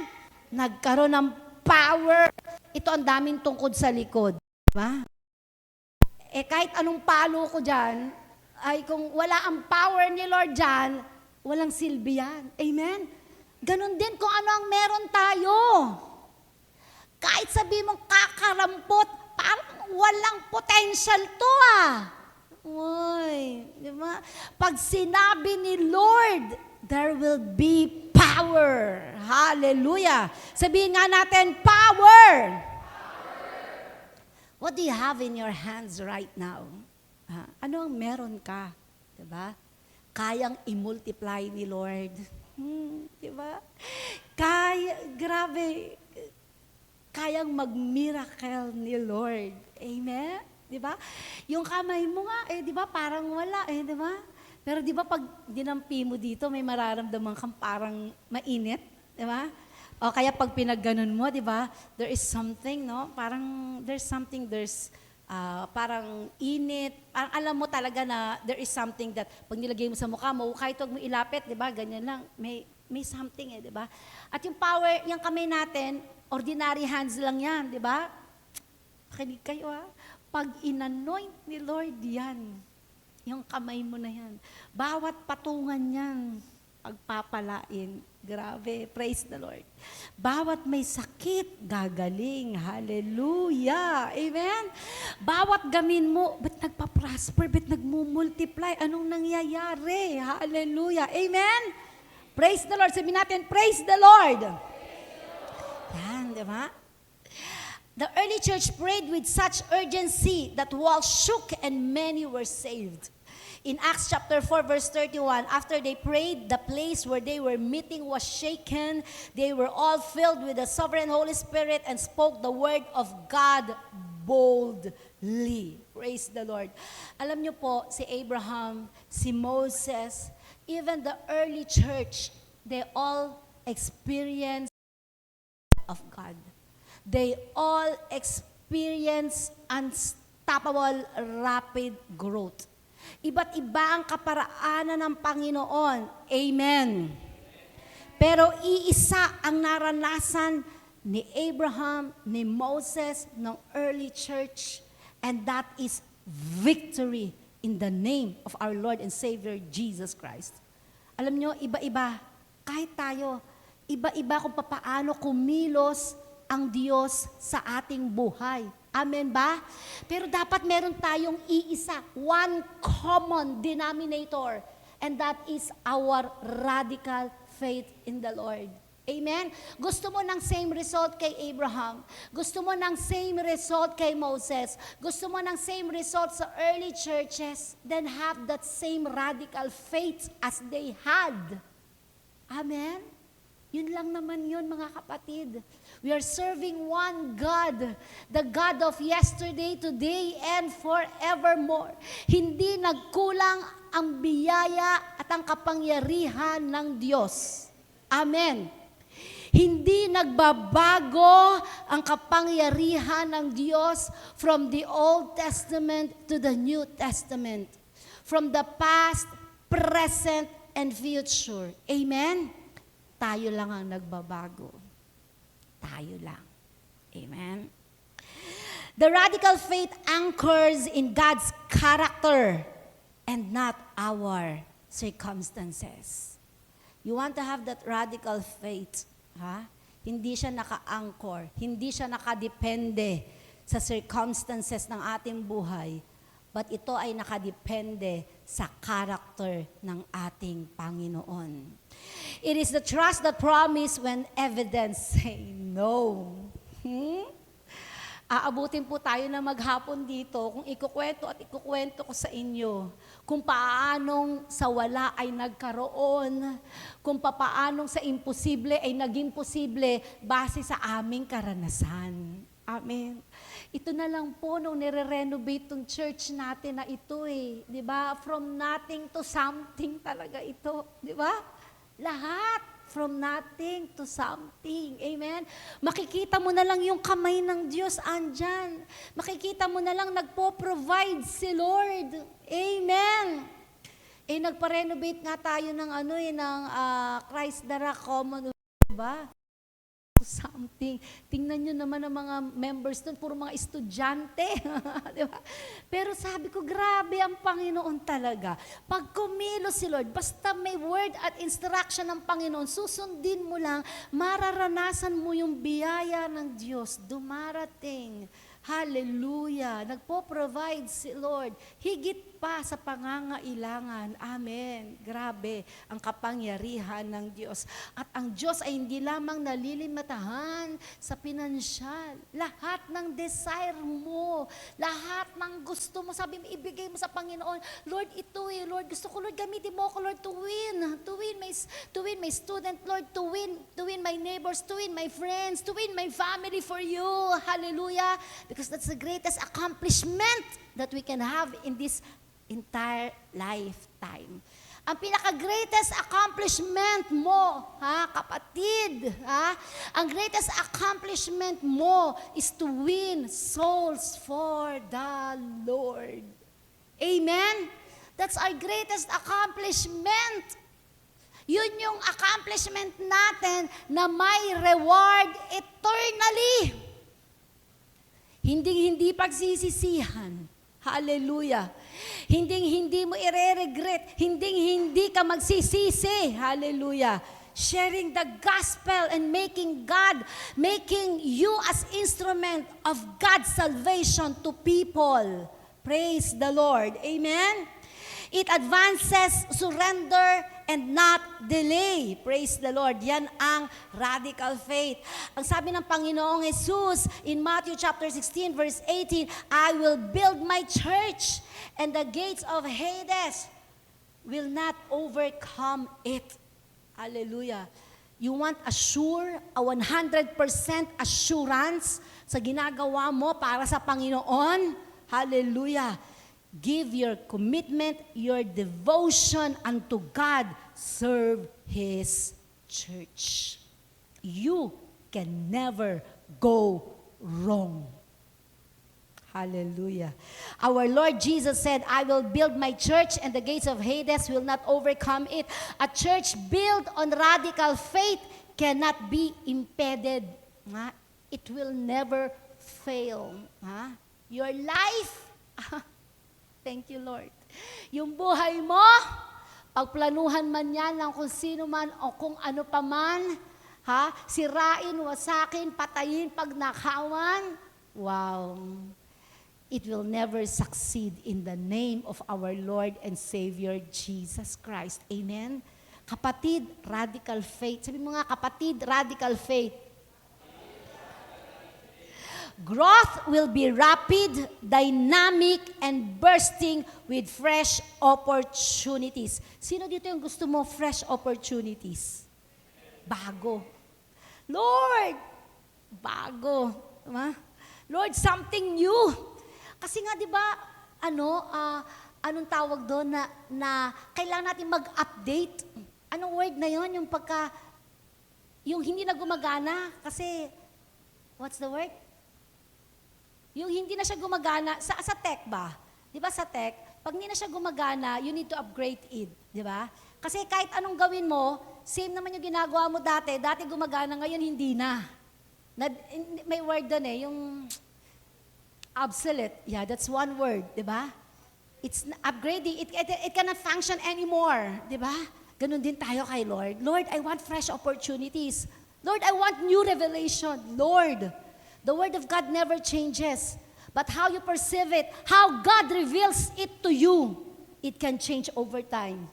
Speaker 1: nagkaroon ng power. Ito ang daming tungkod sa likod. Diba? Kahit anong palo ko dyan, ay kung wala ang power ni Lord dyan, walang silbi yan. Amen? Ganon din kung ano ang meron tayo. Kahit sabi mong kakarampot, parang walang potential to Uy, di ba? Pag sinabi ni Lord, there will be power. Hallelujah. Sabihin nga natin, power. What do you have in your hands right now? Ano ang meron ka? Diba? Kayang i-multiply ni Lord. Diba? Grabe. Kayang mag-miracle ni Lord. Amen? Diba? Yung kamay mo nga, diba? Parang wala, diba? Pero diba pag dinampi mo dito, may mararamdaman kang parang mainit. Diba? O kaya pag pinagganon mo, di ba, there is something, no? Parang parang init. Parang alam mo talaga na there is something that pag nilagay mo sa mukha mo, kahit huwag mo ilapit, di ba, ganyan lang, may something di ba? At yung power, yung kamay natin, ordinary hands lang yan, di ba? Pakinig kayo Pag inanoint ni Lord yan, yung kamay mo na yan, bawat patungan yan, pagpapalain. Grabe, praise the Lord. Bawat may sakit, gagaling. Hallelujah. Amen? Bawat gamin mo, ba't nagpa-prosper? Ba't nagmumultiply? Anong nangyayari? Hallelujah. Amen? Praise the Lord. Sabihin natin, praise the Lord. Yan, di ba? The early church prayed with such urgency that walls shook and many were saved. In Acts chapter 4, verse 31, after they prayed, the place where they were meeting was shaken. They were all filled with the sovereign Holy Spirit and spoke the word of God boldly. Praise the Lord. Alam niyo po, si Abraham, si Moses, even the early church, they all experienced of God. They all experienced unstoppable, rapid growth. Iba't iba ang kaparaanan ng Panginoon. Amen. Pero iisa ang naranasan ni Abraham, ni Moses, ng early church, and that is victory in the name of our Lord and Savior, Jesus Christ. Alam nyo, iba-iba. Kahit tayo, iba-iba kung paano kumilos ang Diyos sa ating buhay. Amen ba? Pero dapat meron tayong iisa, one common denominator, and that is our radical faith in the Lord. Amen? Gusto mo ng same result kay Abraham. Gusto mo ng same result kay Moses. Gusto mo ng same result sa early churches, then have that same radical faith as they had. Amen? Yun lang naman yun, mga kapatid. We are serving one God, the God of yesterday, today, and forevermore. Hindi nagkulang ang biyaya at ang kapangyarihan ng Diyos. Amen. Hindi nagbabago ang kapangyarihan ng Diyos from the Old Testament to the New Testament. From the past, present, and future. Amen? Tayo lang ang nagbabago. Tayo lang. Amen? The radical faith anchors in God's character and not our circumstances. You want to have that radical faith, Hindi siya naka-anchor, hindi siya nakadepende sa circumstances ng ating buhay, but ito ay nakadepende sa character ng ating Panginoon. It is the trust that promise when evidence say no. Aabutin po tayo na maghapon dito kung ikukwento ko sa inyo kung paanong sa wala ay nagkaroon, kung paanong sa imposible ay naging posible base sa aming karanasan. Amen. Ito na lang po nung nire-renovate tong church natin na ito eh. Di ba? From nothing to something talaga ito. Di ba? Lahat. From nothing to something. Amen? Makikita mo na lang yung kamay ng Diyos andyan. Makikita mo na lang nagpo-provide si Lord. Amen? Nagpa-renovate nga tayo ng Christ the Rock Common. Diba? Something. Tingnan nyo naman ang mga members doon, puro mga estudyante. Diba? Pero sabi ko, grabe ang Panginoon talaga. Pag kumilos si Lord, basta may word at instruction ng Panginoon, susundin mo lang, mararanasan mo yung biyaya ng Diyos. Dumarating. Hallelujah. Nagpo-provide si Lord. Higit pa sa pangangailangan. Amen. Grabe ang kapangyarihan ng Diyos. At ang Diyos ay hindi lamang nalilimatahan sa pinansyal. Lahat ng desire mo, lahat ng gusto mo, sabi mo, ibigay mo sa Panginoon. Lord, ito eh, Lord, gusto ko, Lord, gamitin mo ako, Lord, to win my student, Lord, to win my neighbors, to win my friends, to win my family for you. Hallelujah. Because that's the greatest accomplishment that we can have in this entire lifetime. Ang pinaka-greatest accomplishment mo, kapatid, ang greatest accomplishment mo is to win souls for the Lord. Amen? That's our greatest accomplishment. Yun yung accomplishment natin na may reward eternally. Hindi pagsisisihan. Hallelujah. Hindi mo ire-regret. Hindi ka magsisisi. Hallelujah. Sharing the gospel and making you as instrument of God's salvation to people. Praise the Lord. Amen? It advances surrender and not delay. Praise the Lord. Yan ang radical faith. Ang sabi ng Panginoong Jesus in Matthew chapter 16 verse 18, I will build my church and the gates of Hades will not overcome it. Hallelujah. You want a 100% assurance sa ginagawa mo para sa Panginoon? Hallelujah. Give your commitment, your devotion unto God. Serve His church. You can never go wrong. Hallelujah. Our Lord Jesus said, I will build my church and the gates of Hades will not overcome it. A church built on radical faith cannot be impeded. It will never fail. Your life, thank you, Lord. Yung buhay mo, pagplanuhan man yan ng kung sino man o kung ano pa man, sirain, wasakin, patayin, pagnakawan, wow. It will never succeed in the name of our Lord and Savior Jesus Christ. Amen? Kapatid, radical faith. Sabi mo nga, kapatid, radical faith. Growth will be rapid, dynamic, and bursting with fresh opportunities. Sino dito yung gusto mo fresh opportunities? Bago. Lord, bago. Diba? Lord, something new. Kasi nga, di ba, anong tawag doon na kailangan natin mag-update? Anong word na yon? Yung hindi na gumagana, kasi, what's the word? Yung hindi na siya gumagana, sa tech ba? Di ba sa tech, pag hindi na siya gumagana, you need to upgrade it. Di ba? Kasi kahit anong gawin mo, same naman yung ginagawa mo dati gumagana, ngayon hindi na. May word doon yung obsolete. Yeah, that's one word, di ba? It's upgrading. It cannot function anymore, di ba? Ganun din tayo kay Lord. Lord, I want fresh opportunities. Lord, I want new revelation. Lord, the Word of God never changes. But how you perceive it, how God reveals it to you, it can change over time.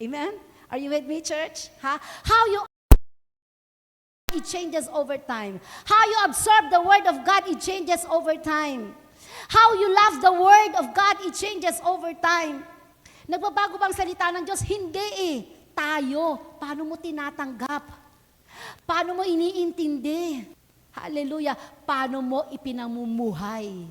Speaker 1: Amen? Are you with me, church? How you it changes over time. How you absorb the Word of God, it changes over time. How you love the Word of God, it changes over time. Nagbabago bang salita ng Diyos? Hindi Tayo, paano mo tinatanggap? Paano mo iniintindi? Hallelujah. Paano mo ipinamumuhay?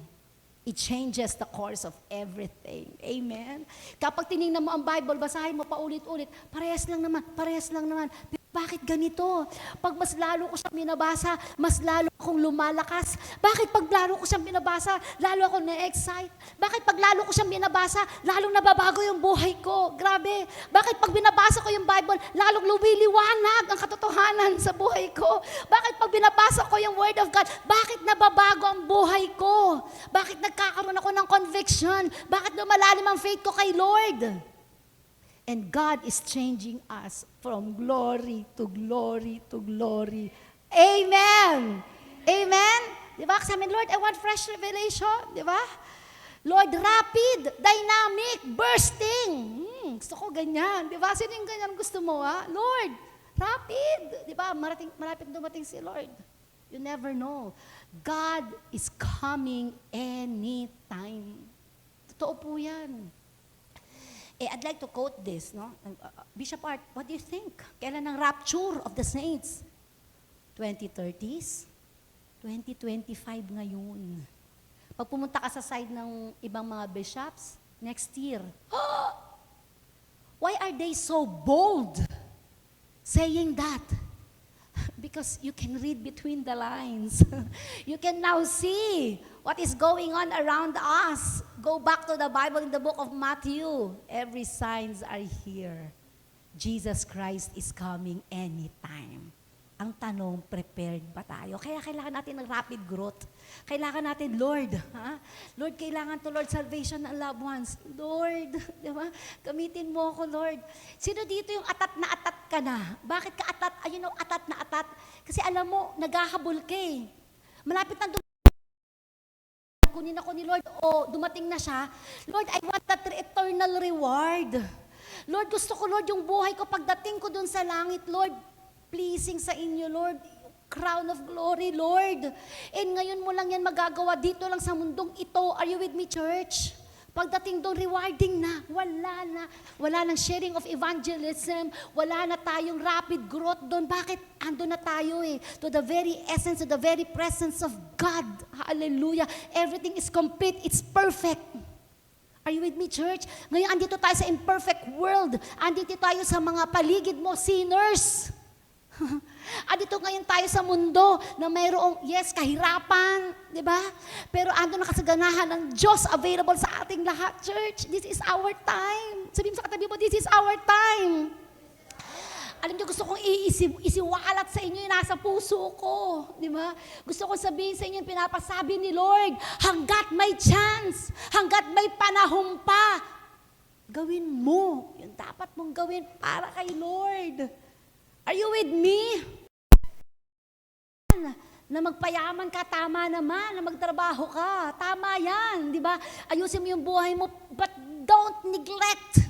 Speaker 1: It changes the course of everything. Amen? Kapag tinignan mo ang Bible, basahin mo paulit-ulit, parehas lang naman, parehas lang naman. Bakit ganito? Pag mas lalo ko siyang binabasa, mas lalo akong lumalakas. Bakit pag lalo ko siyang binabasa, lalo akong na-excite? Bakit pag lalo ko siyang binabasa, lalong nababago yung buhay ko? Grabe. Bakit pag binabasa ko yung Bible, lalong lumiliwanag ang katotohanan sa buhay ko? Bakit pag binabasa ko yung Word of God, bakit nababago ang buhay ko? Bakit nagkakaroon ako ng conviction? Bakit lumalalim ang faith ko kay Lord? And God is changing us from glory to glory to glory. Amen! Amen? Di ba? Kasi Lord, I want fresh revelation. Di ba? Lord, rapid, dynamic, bursting. Gusto ko ganyan. Di ba? Sino yung ganyan gusto mo, ha? Lord, rapid. Di ba? Malapit dumating si Lord. You never know. God is coming anytime. Totoo po yan. I'd like to quote this, no? Bishop Art, what do you think? Kailan ang rapture of the saints? 2030s? 2025 ngayon. Pag pumunta ka sa side ng ibang mga bishops, next year, why are they so bold saying that? Because you can read between the lines. You can now see what is going on around us. Go back to the Bible in the book of Matthew. Every signs are here. Jesus Christ is coming anytime. Ang tanong, prepared ba tayo? Kaya kailangan natin ng rapid growth. Kailangan natin, Lord, Lord, kailangan to, Lord, salvation ng loved ones. Lord, di ba? Gamitin mo ako, Lord. Sino dito yung atat na atat ka na? Bakit ka atat? Ayun ang atat na atat. Kasi alam mo, naghahabol ka eh. Malapit na kunin ako ni Lord, o dumating na siya. Lord, I want that eternal reward. Lord, gusto ko, Lord, yung buhay ko pagdating ko dun sa langit, Lord, pleasing sa inyo, Lord. Crown of glory, Lord. And ngayon mo lang yan magagawa dito lang sa mundong ito. Are you with me, church? Pagdating doon, rewarding na. Wala na. Wala nang sharing of evangelism. Wala na tayong rapid growth doon. Bakit? Ando na tayo eh. To the very essence, to the very presence of God. Hallelujah. Everything is complete. It's perfect. Are you with me, church? Ngayon, andito tayo sa imperfect world. Andito tayo sa mga paligid mo, sinners. Andito ngayon tayo sa mundo na mayroong, yes, kahirapan, di ba? Pero ando na kasaganahan ng Diyos available sa ating lahat, church. This is our time. Sabihin mo sa katabi mo, this is our time. Alam niyo, gusto kong isiwalat sa inyo yung nasa puso ko, di ba? Gusto kong sabihin sa inyo yung pinapasabi ni Lord, hanggat may chance, hanggat may panahon pa, gawin mo yung dapat mong gawin para kay Lord. Are you with me? Na magpayaman ka, tama naman. Na magtrabaho ka, tama yan. Di ba? Ayusin mo yung buhay mo, but don't neglect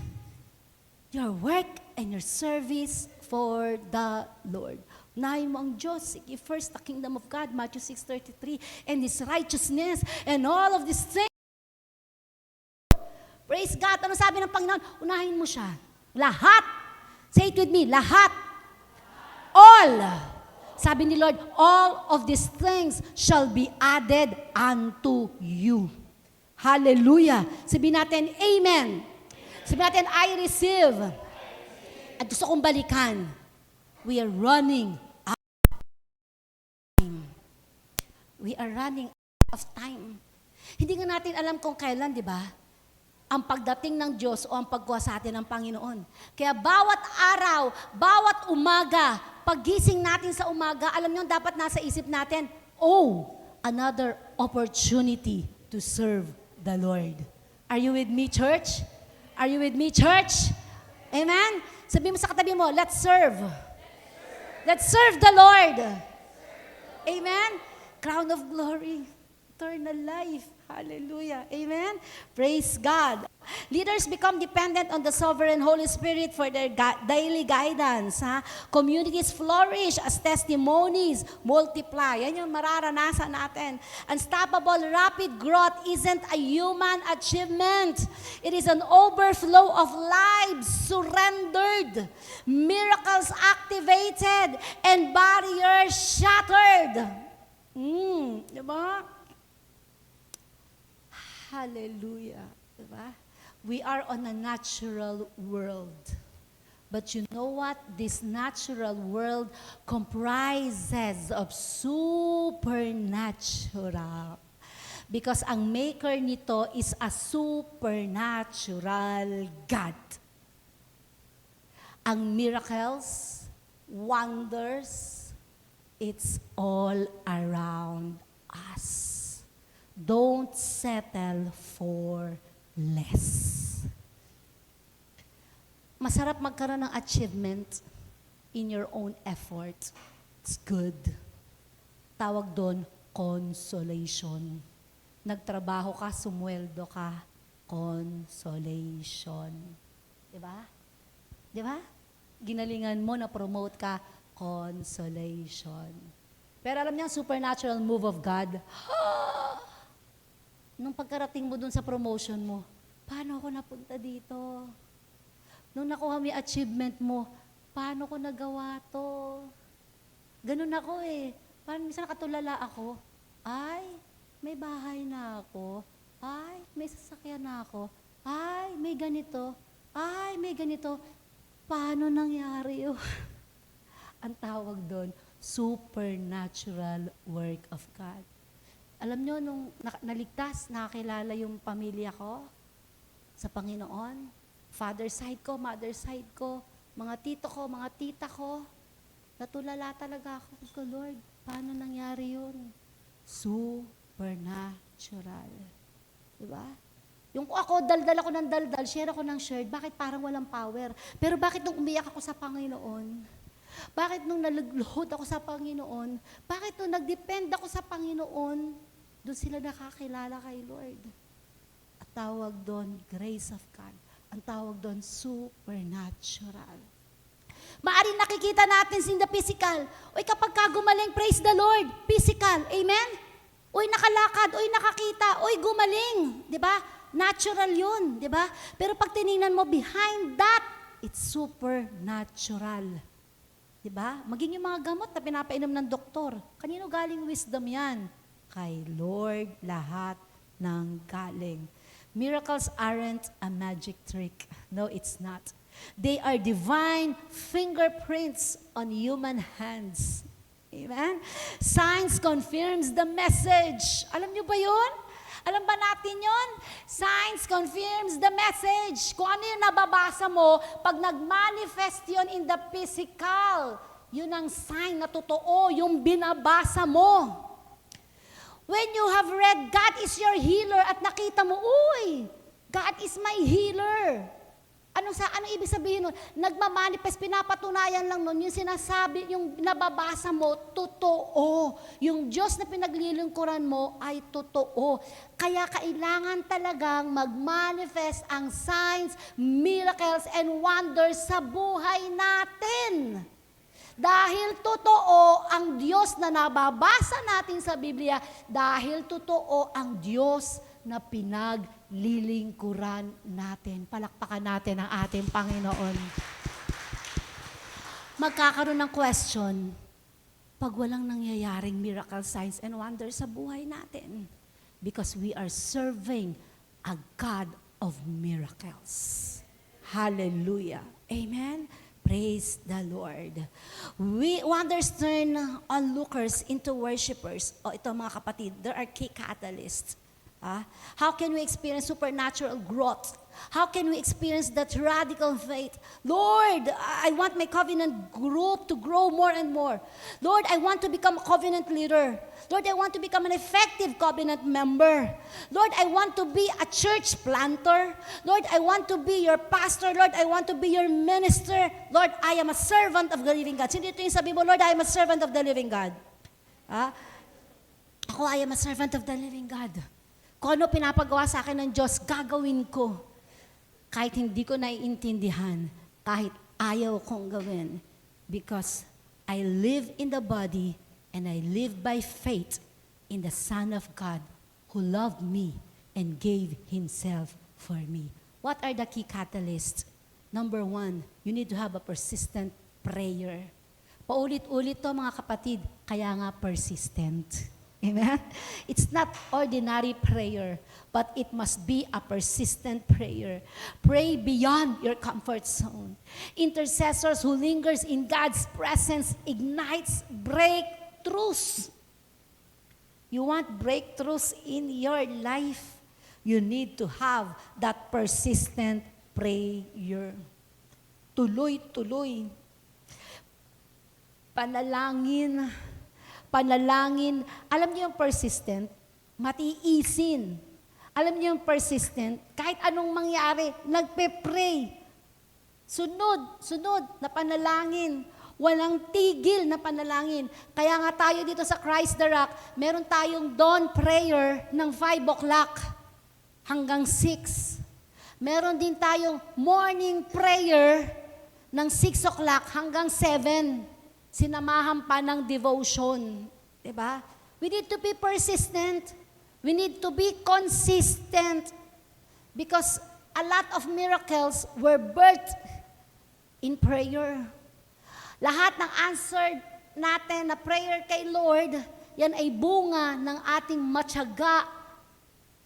Speaker 1: your work and your service for the Lord. Unahin mo ang Diyos. Seek ye first the kingdom of God, Matthew 6:33, and His righteousness, and all of these things. Praise God. Ano sabi ng Panginoon? Unahin mo siya. Lahat. Say it with me. Lahat. All. Sabi ni Lord, all of these things shall be added unto you. Hallelujah. Sabihin natin, Amen. Sabihin natin, I receive. At gusto kong balikan. We are running out of time. We are running out of time. Hindi nga natin alam kung kailan, di ba? Ang pagdating ng Diyos o ang pagkuha sa atin ng Panginoon. Kaya bawat araw, bawat umaga, paggising natin sa umaga, alam niyo, dapat nasa isip natin, another opportunity to serve the Lord. Are you with me, church? Are you with me, church? Amen? Sabihin mo sa katabi mo, let's serve. Let's serve the Lord. Amen? Crown of glory, eternal life. Hallelujah. Amen? Praise God. Leaders become dependent on the sovereign Holy Spirit for their daily guidance. Communities flourish as testimonies multiply. Yan yung mararanasan natin. Unstoppable rapid growth isn't a human achievement. It is an overflow of lives surrendered, miracles activated, and barriers shattered. Di ba? Hallelujah. Di ba? We are on a natural world. But you know what? This natural world comprises of supernatural. Because ang maker nito is a supernatural God. Ang miracles, wonders, it's all around us. Don't settle for less. Masarap magkaroon ng achievement in your own effort. It's good. Tawag doon, consolation. Nagtrabaho ka, sumweldo ka, consolation. Diba? Diba? Ginalingan mo, na-promote ka, consolation. Pero alam niyo, supernatural move of God, nung pagkarating mo dun sa promotion mo, paano ako napunta dito? Nung nakuha mo yung achievement mo, paano ko nagawa to? Ganun ako eh. Paano minsan nakatulala ako? Ay, may bahay na ako. Ay, may sasakyan na ako. Ay, may ganito. Ay, may ganito. Paano nangyari yun? Ang tawag doon, supernatural work of God. Alam nyo, nung naligtas, nakakilala yung pamilya ko sa Panginoon, father side ko, mother side ko, mga tito ko, mga tita ko, natulala talaga ako. Ko, Lord, paano nangyari yun? Supernatural. Diba? Yung ako, daldal ako ng daldal, share ako ng share, bakit parang walang power? Pero bakit nung umiyak ako sa Panginoon? Bakit nung nalugluhod ako sa Panginoon? Bakit nung nagdepend ako sa Panginoon? Doon sila nakakilala kay Lord. At tawag doon, grace of God. Ang tawag doon, supernatural. Maaring nakikita natin in the physical. Uy, kapag ka gumaling, praise the Lord, physical. Amen? Uy, nakalakad. Uy, nakakita. Uy, gumaling. Diba? Natural yun. Diba? Pero pag tinignan mo, behind that, it's supernatural. Diba? Maging yung mga gamot na pinapainom ng doktor. Kanino galing wisdom yan? Kay Lord lahat ng galing. Miracles aren't a magic trick. No, it's not. They are divine fingerprints on human hands. Amen? Science confirms the message. Alam niyo ba yun? Alam ba natin yun? Science confirms the message. Kung ano yung nababasa mo, pag nag-manifest yun in the physical, yun ang sign na totoo, yung binabasa mo. When you have read, God is your healer at nakita mo, uy, God is my healer. Anong ibig sabihin nun? Nagmamanifest, pinapatunayan lang nun, yung sinasabi, yung nababasa mo, totoo. Yung Diyos na pinaglilingkuran mo ay totoo. Kaya kailangan talagang mag-manifest ang signs, miracles, and wonders sa buhay natin. Dahil totoo ang Diyos na nababasa natin sa Biblia, dahil totoo ang Diyos na pinaglilingkuran natin. Palakpakan natin ang ating Panginoon. Magkakaroon ng question, pag walang nangyayaring miracle signs and wonders sa buhay natin, because we are serving a God of miracles. Hallelujah. Amen. Praise the Lord. Wonders turn onlookers into worshipers. Ito mga kapatid, there are key catalysts. How can we experience supernatural growth? How can we experience that radical faith? Lord, I want my covenant group to grow more and more. Lord, I want to become a covenant leader. Lord, I want to become an effective covenant member. Lord, I want to be a church planter. Lord, I want to be your pastor. Lord, I want to be your minister. Lord, I am a servant of the living God. Hindi ito yung sabi mo, Lord, I am a servant of the living God. Ako, I am a servant of the living God. Kung ano pinapagawa sa akin ng Diyos, gagawin ko. Kahit hindi ko naiintindihan, kahit ayaw kong gawin. Because I live in the body and I live by faith in the Son of God who loved me and gave Himself for me. What are the key catalysts? Number 1, you need to have a persistent prayer. Paulit-ulit to mga kapatid, kaya nga persistent. Amen? It's not ordinary prayer, but it must be a persistent prayer. Pray beyond your comfort zone. Intercessors who lingers in God's presence ignites breakthroughs. You want breakthroughs in your life, you need to have that persistent prayer. Tuloy-tuloy. Panalangin. Alam niyo yung persistent, matiisin. Alam niyo yung persistent, kahit anong mangyari, nagpe-pray. Sunod na panalangin. Walang tigil na panalangin. Kaya nga tayo dito sa Christ the Rock, meron tayong dawn prayer ng 5 o'clock hanggang 6. Meron din tayong morning prayer ng 6 o'clock hanggang 7. Sinamahan pa ng devotion. Diba? We need to be persistent. We need to be consistent. Because a lot of miracles were birthed in prayer. Lahat ng answer natin na prayer kay Lord, yan ay bunga ng ating matyaga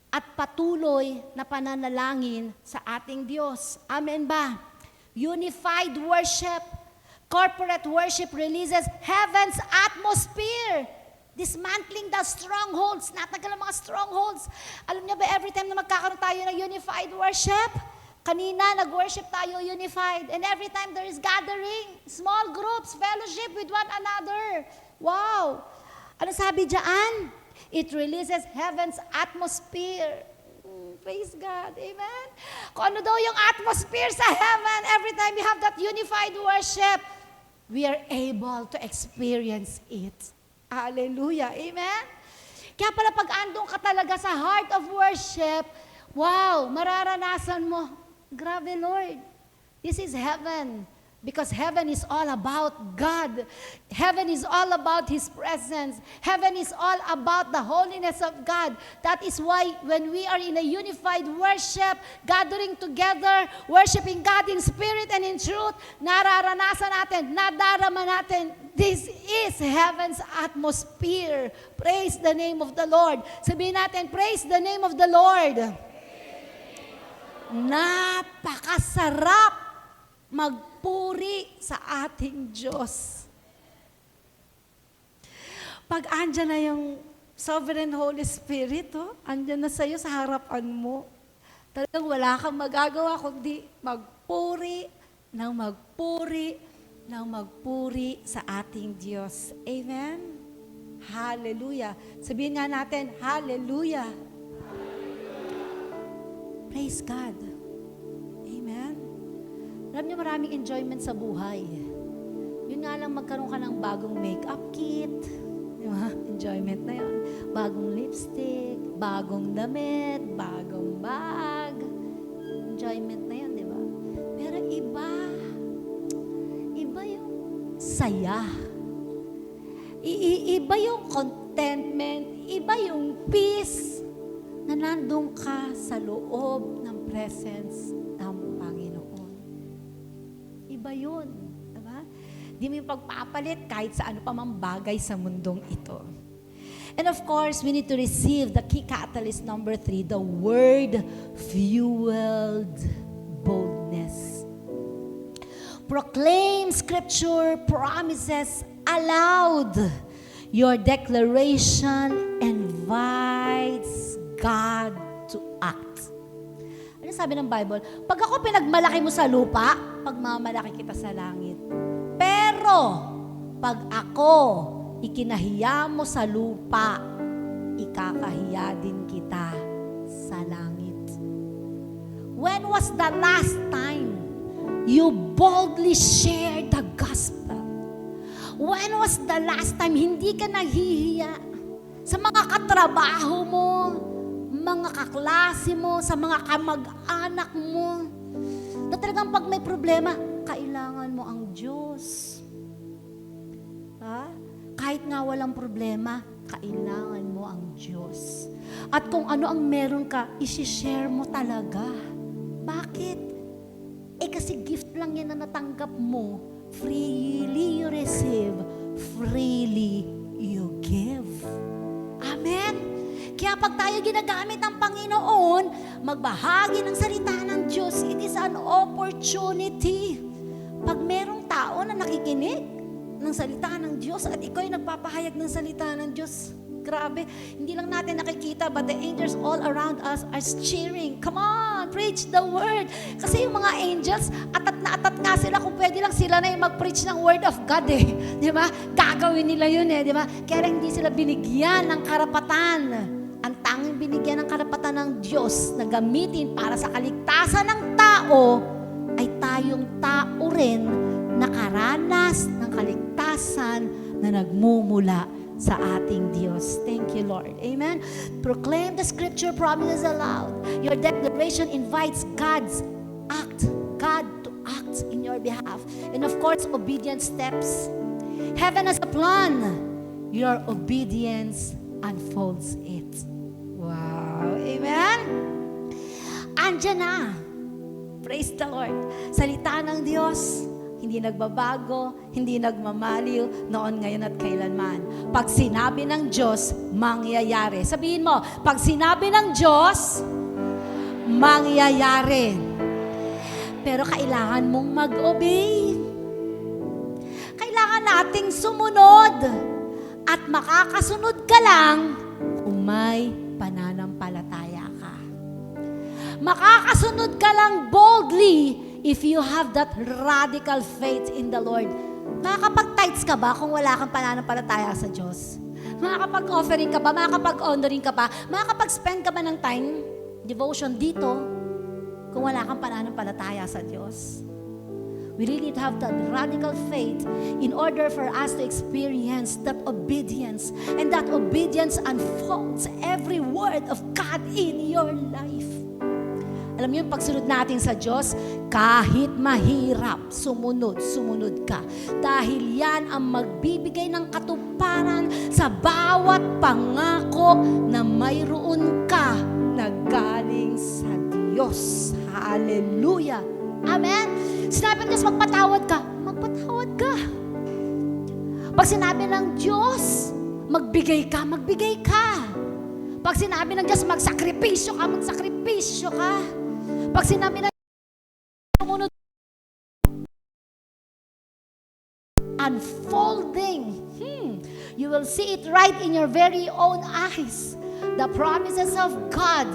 Speaker 1: at patuloy na pananalangin sa ating Diyos. Amen ba? Unified worship. Corporate worship releases heaven's atmosphere. Dismantling the strongholds. Natanggal ang mga strongholds. Alam niyo ba, every time na magkakaroon tayo ng unified worship, kanina nag-worship tayo unified. And every time there is gathering, small groups, fellowship with one another. Wow! Ano sabi diyan? It releases heaven's atmosphere. Praise God. Amen? Kung ano daw yung atmosphere sa heaven, every time we have that unified worship, we are able to experience it. Hallelujah. Amen? Kaya pala pag andong ka talaga sa heart of worship, wow, mararanasan mo, grabe Lord, this is heaven. Because heaven is all about God. Heaven is all about His presence. Heaven is all about the holiness of God. That is why when we are in a unified worship, gathering together, worshiping God in spirit and in truth, nararanasan natin, nadarama natin, this is heaven's atmosphere. Praise the name of the Lord. Sabihin natin, praise the name of the Lord. Napakasarap magpuri sa ating Diyos. Pag andyan na yung Sovereign Holy Spirit, andyan na sa'yo sa harapan mo, talagang wala kang magagawa kundi magpuri sa ating Diyos. Amen? Hallelujah. Sabihin nga natin, Hallelujah. Praise God. Amen? Alam niyo, maraming enjoyment sa buhay. Yun nga lang, magkaroon ka ng bagong makeup kit. Di ba? Enjoyment na yun. Bagong lipstick, bagong damit, bagong bag. Enjoyment na yun, di ba? Pero iba yung saya. Iba yung contentment, iba yung peace na nandun ka sa loob ng presence ng Panginoon. Iba yun. Diba? Di mo yung pagpapalit kahit sa ano pa mang bagay sa mundong ito. And of course, we need to receive the key catalyst number 3, the word-fueled boldness. Proclaim Scripture promises aloud. Your declaration invites God to act. Ano sabi ng Bible? Pag ako pinagmalaki mo sa lupa, pagmamalaki kita sa langit. Pero, pag ako ikinahiya mo sa lupa, ikakahiya din kita sa langit. When was the last time you boldly shared the gospel? When was the last time hindi ka naghihiya sa mga katrabaho mo, mga kaklase mo, sa mga kamag-anak mo, na talagang pag may problema, kailangan mo ang Diyos. Ha? Kahit nga walang problema, kailangan mo ang Diyos. At kung ano ang meron ka, isi-share mo talaga. Bakit? Kasi gift lang yan na natanggap mo. Freely you receive, freely you give. Kaya pag tayo ginagamit ng Panginoon, magbahagi ng salita ng Diyos, it is an opportunity. Pag merong tao na nakikinig ng salita ng Diyos at ikaw ay nagpapahayag ng salita ng Diyos, grabe, hindi lang natin nakikita, but the angels all around us are cheering. Come on, preach the word. Kasi yung mga angels, atat nga sila, kung pwede lang sila na yung mag-preach ng word of God eh. Di ba? Gagawin nila yun eh, di ba? Kaya hindi sila binigyan ng karapatan. Ang tanging binigyan ng karapatan ng Diyos na gamitin para sa kaligtasan ng tao, ay tayong tao rin nakaranas ng kaligtasan na nagmumula sa ating Diyos. Thank you, Lord. Amen. Proclaim the scripture promises aloud. Your declaration invites God to act in your behalf. And of course, obedient steps. Heaven has a plan. Your obedience unfolds it. Wow. Amen. Andiyan na. Praise the Lord. Salita ng Diyos, hindi nagbabago, hindi nagmamaliw, noon, ngayon at kailanman. Pag sinabi ng Diyos, mangyayari. Sabihin mo, pag sinabi ng Diyos, mangyayari. Pero kailangan mong mag-obey. Kailangan nating sumunod. At makakasunod ka lang kung may pananampalataya ka. Makakasunod ka lang boldly if you have that radical faith in the Lord. Makakapag-tithes ka ba kung wala kang pananampalataya sa Diyos? Makakapag-offering ka ba? Makakapag-honoring ka ba? Makakapag-spend ka ba ng time, devotion dito, kung wala kang pananampalataya sa Diyos? We really need to have that radical faith in order for us to experience that obedience. And that obedience unfolds every word of God in your life. Alam mo yung pagsunod natin sa Diyos, kahit mahirap, sumunod ka. Dahil yan ang magbibigay ng katuparan sa bawat pangako na mayroon ka na galing sa Diyos. Hallelujah! Amen? Sinabi ng Diyos, magpatawad ka. Magpatawad ka. Pag sinabi ng Diyos, magbigay ka, magbigay ka. Pag sinabi ng Diyos, magsakripisyo ka, magsakripisyo ka. Pag sinabi ng Diyos, unfolding, you will see it right in your very own eyes. The promises of God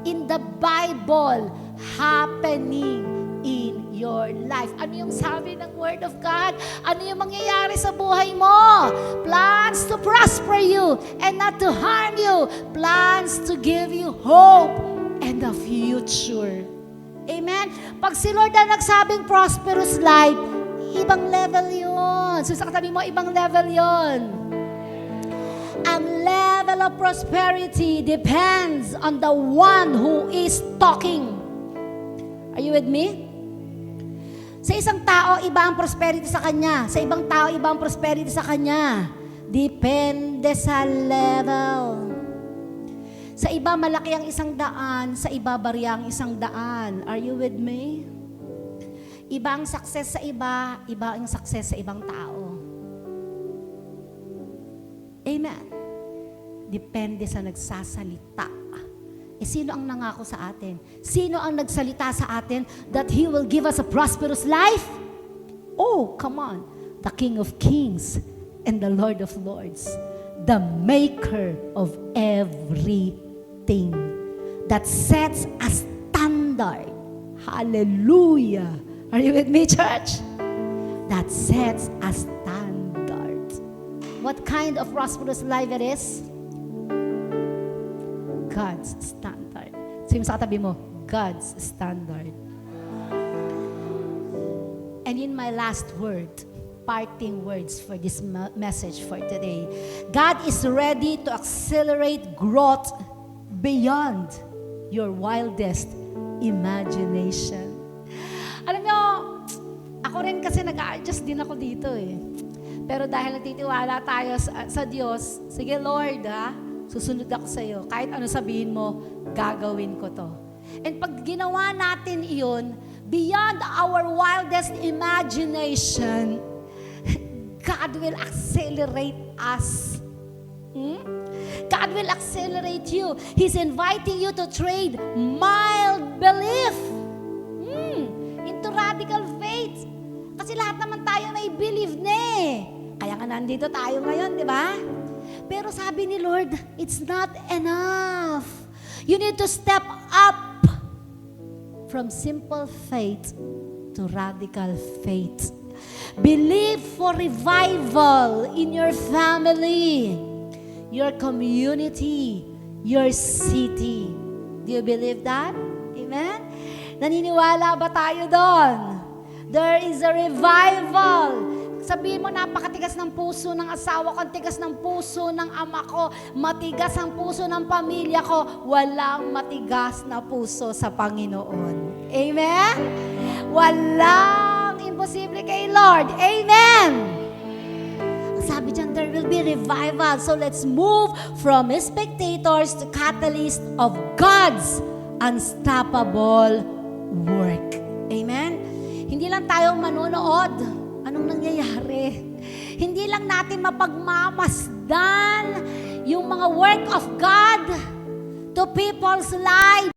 Speaker 1: in the Bible happening in your life. Ano yung sabi ng Word of God? Ano yung mangyayari sa buhay mo? Plans to prosper you and not to harm you. Plans to give you hope and a future. Amen? Pag si Lord na nagsabing prosperous life, ibang level yun. So sa katabi mo, ibang level yun. Ang level of prosperity depends on the one who is talking. Are you with me? Sa isang tao, iba ang prosperity sa kanya. Sa ibang tao, iba ang prosperity sa kanya. Depende sa level. Sa iba, malaki ang 100. Sa iba, barya ang 100. Are you with me? Iba ang success sa iba ang success sa ibang tao. Amen. Depende sa nagsasalita. Sino ang nangako sa atin? Sino ang nagsalita sa atin that He will give us a prosperous life? Oh, come on. The King of Kings and the Lord of Lords. The Maker of everything. That sets a standard. Hallelujah. Are you with me, church? That sets a standard. What kind of prosperous life it is? God's standard. Sabi mo sa katabi mo, God's standard. And in my last word, parting words for this message for today, God is ready to accelerate growth beyond your wildest imagination. Alam nyo, ako rin kasi nag-a-adjust din ako dito eh. Pero dahil nagtitiwala tayo sa Diyos, sige Lord susunod ako sa iyo. Kahit ano sabihin mo, gagawin ko to. And pag ginawa natin iyon, beyond our wildest imagination, God will accelerate us. Hmm? God will accelerate you. He's inviting you to trade mild belief into radical faith. Kasi lahat naman tayo may believe na eh. Kaya nga nandito tayo ngayon, di ba? Pero sabi ni Lord, it's not enough. You need to step up from simple faith to radical faith. Believe for revival in your family, your community, your city. Do you believe that? Amen? Naniniwala ba tayo doon? There is a revival. Sabihin mo, napakatigas ng puso ng asawa ko, tigas ng puso ng ama ko, matigas ang puso ng pamilya ko. Walang matigas na puso sa Panginoon. Amen? Walang imposible kay Lord. Amen? Sabi dyan, there will be revival. So let's move from spectators to catalyst of God's unstoppable work. Amen? Hindi lang tayo manonood. Anong nangyayari? Hindi lang natin mapagmamasdan yung mga work of God to people's lives.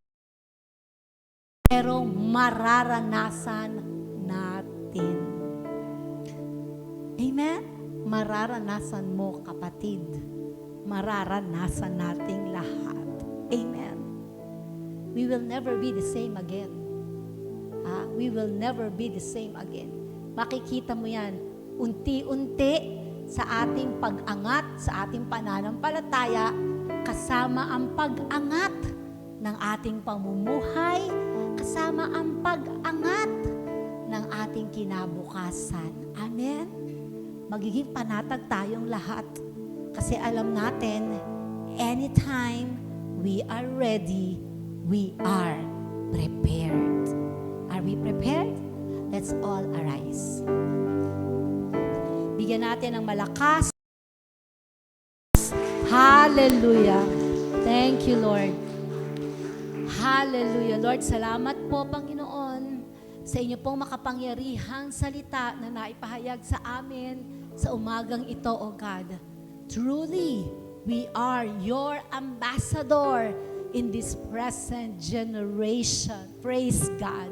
Speaker 1: Pero mararanasan natin. Amen? Mararanasan mo, kapatid. Mararanasan nating lahat. Amen? We will never be the same again. We will never be the same again. Makikita mo yan, unti-unti sa ating pag-angat, sa ating pananampalataya, kasama ang pag-angat ng ating pamumuhay, kasama ang pag-angat ng ating kinabukasan. Amen? Magiging panatag tayong lahat. Kasi alam natin, anytime we are ready, we are prepared. Are we prepared? Let's all arise. Bigyan natin ng malakas. Hallelujah. Thank you, Lord. Hallelujah. Lord, salamat po, Panginoon, sa inyo pong makapangyarihang salita na naipahayag sa amin sa umagang ito, O God. Truly, we are your ambassador in this present generation. Praise God.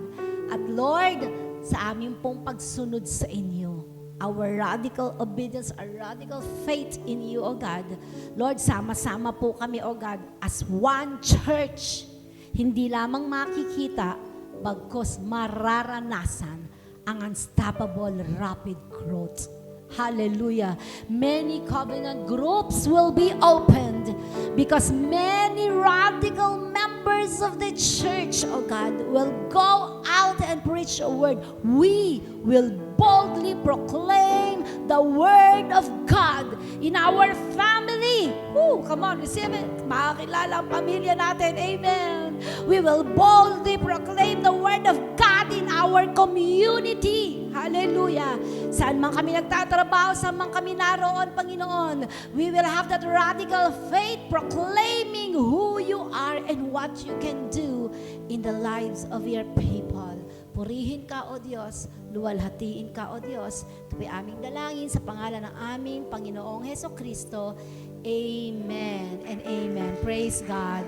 Speaker 1: At Lord, sa aming pong pagsunod sa inyo, our radical obedience, our radical faith in you, O God. Lord, sama-sama po kami, O God, as one church. Hindi lamang makikita, bagkus mararanasan ang unstoppable rapid growth. Hallelujah. Many covenant groups will be opened because many radical members of the church, oh God, will go out and preach a word. We will boldly proclaim the word of God in our family. Woo, come on, receive it. Makakilala ang pamilya natin. Amen. We will boldly proclaim the word of God in our community. Hallelujah. Saan man kami nagtatrabaho, saan man kami naroon, Panginoon, we will have that radical faith proclaiming who you are and what you can do in the lives of your people. Purihin ka, O Diyos. Luwalhatiin ka, O Diyos. Ito ay aming dalangin sa pangalan ng aming Panginoong Hesukristo. Amen and amen. Praise God.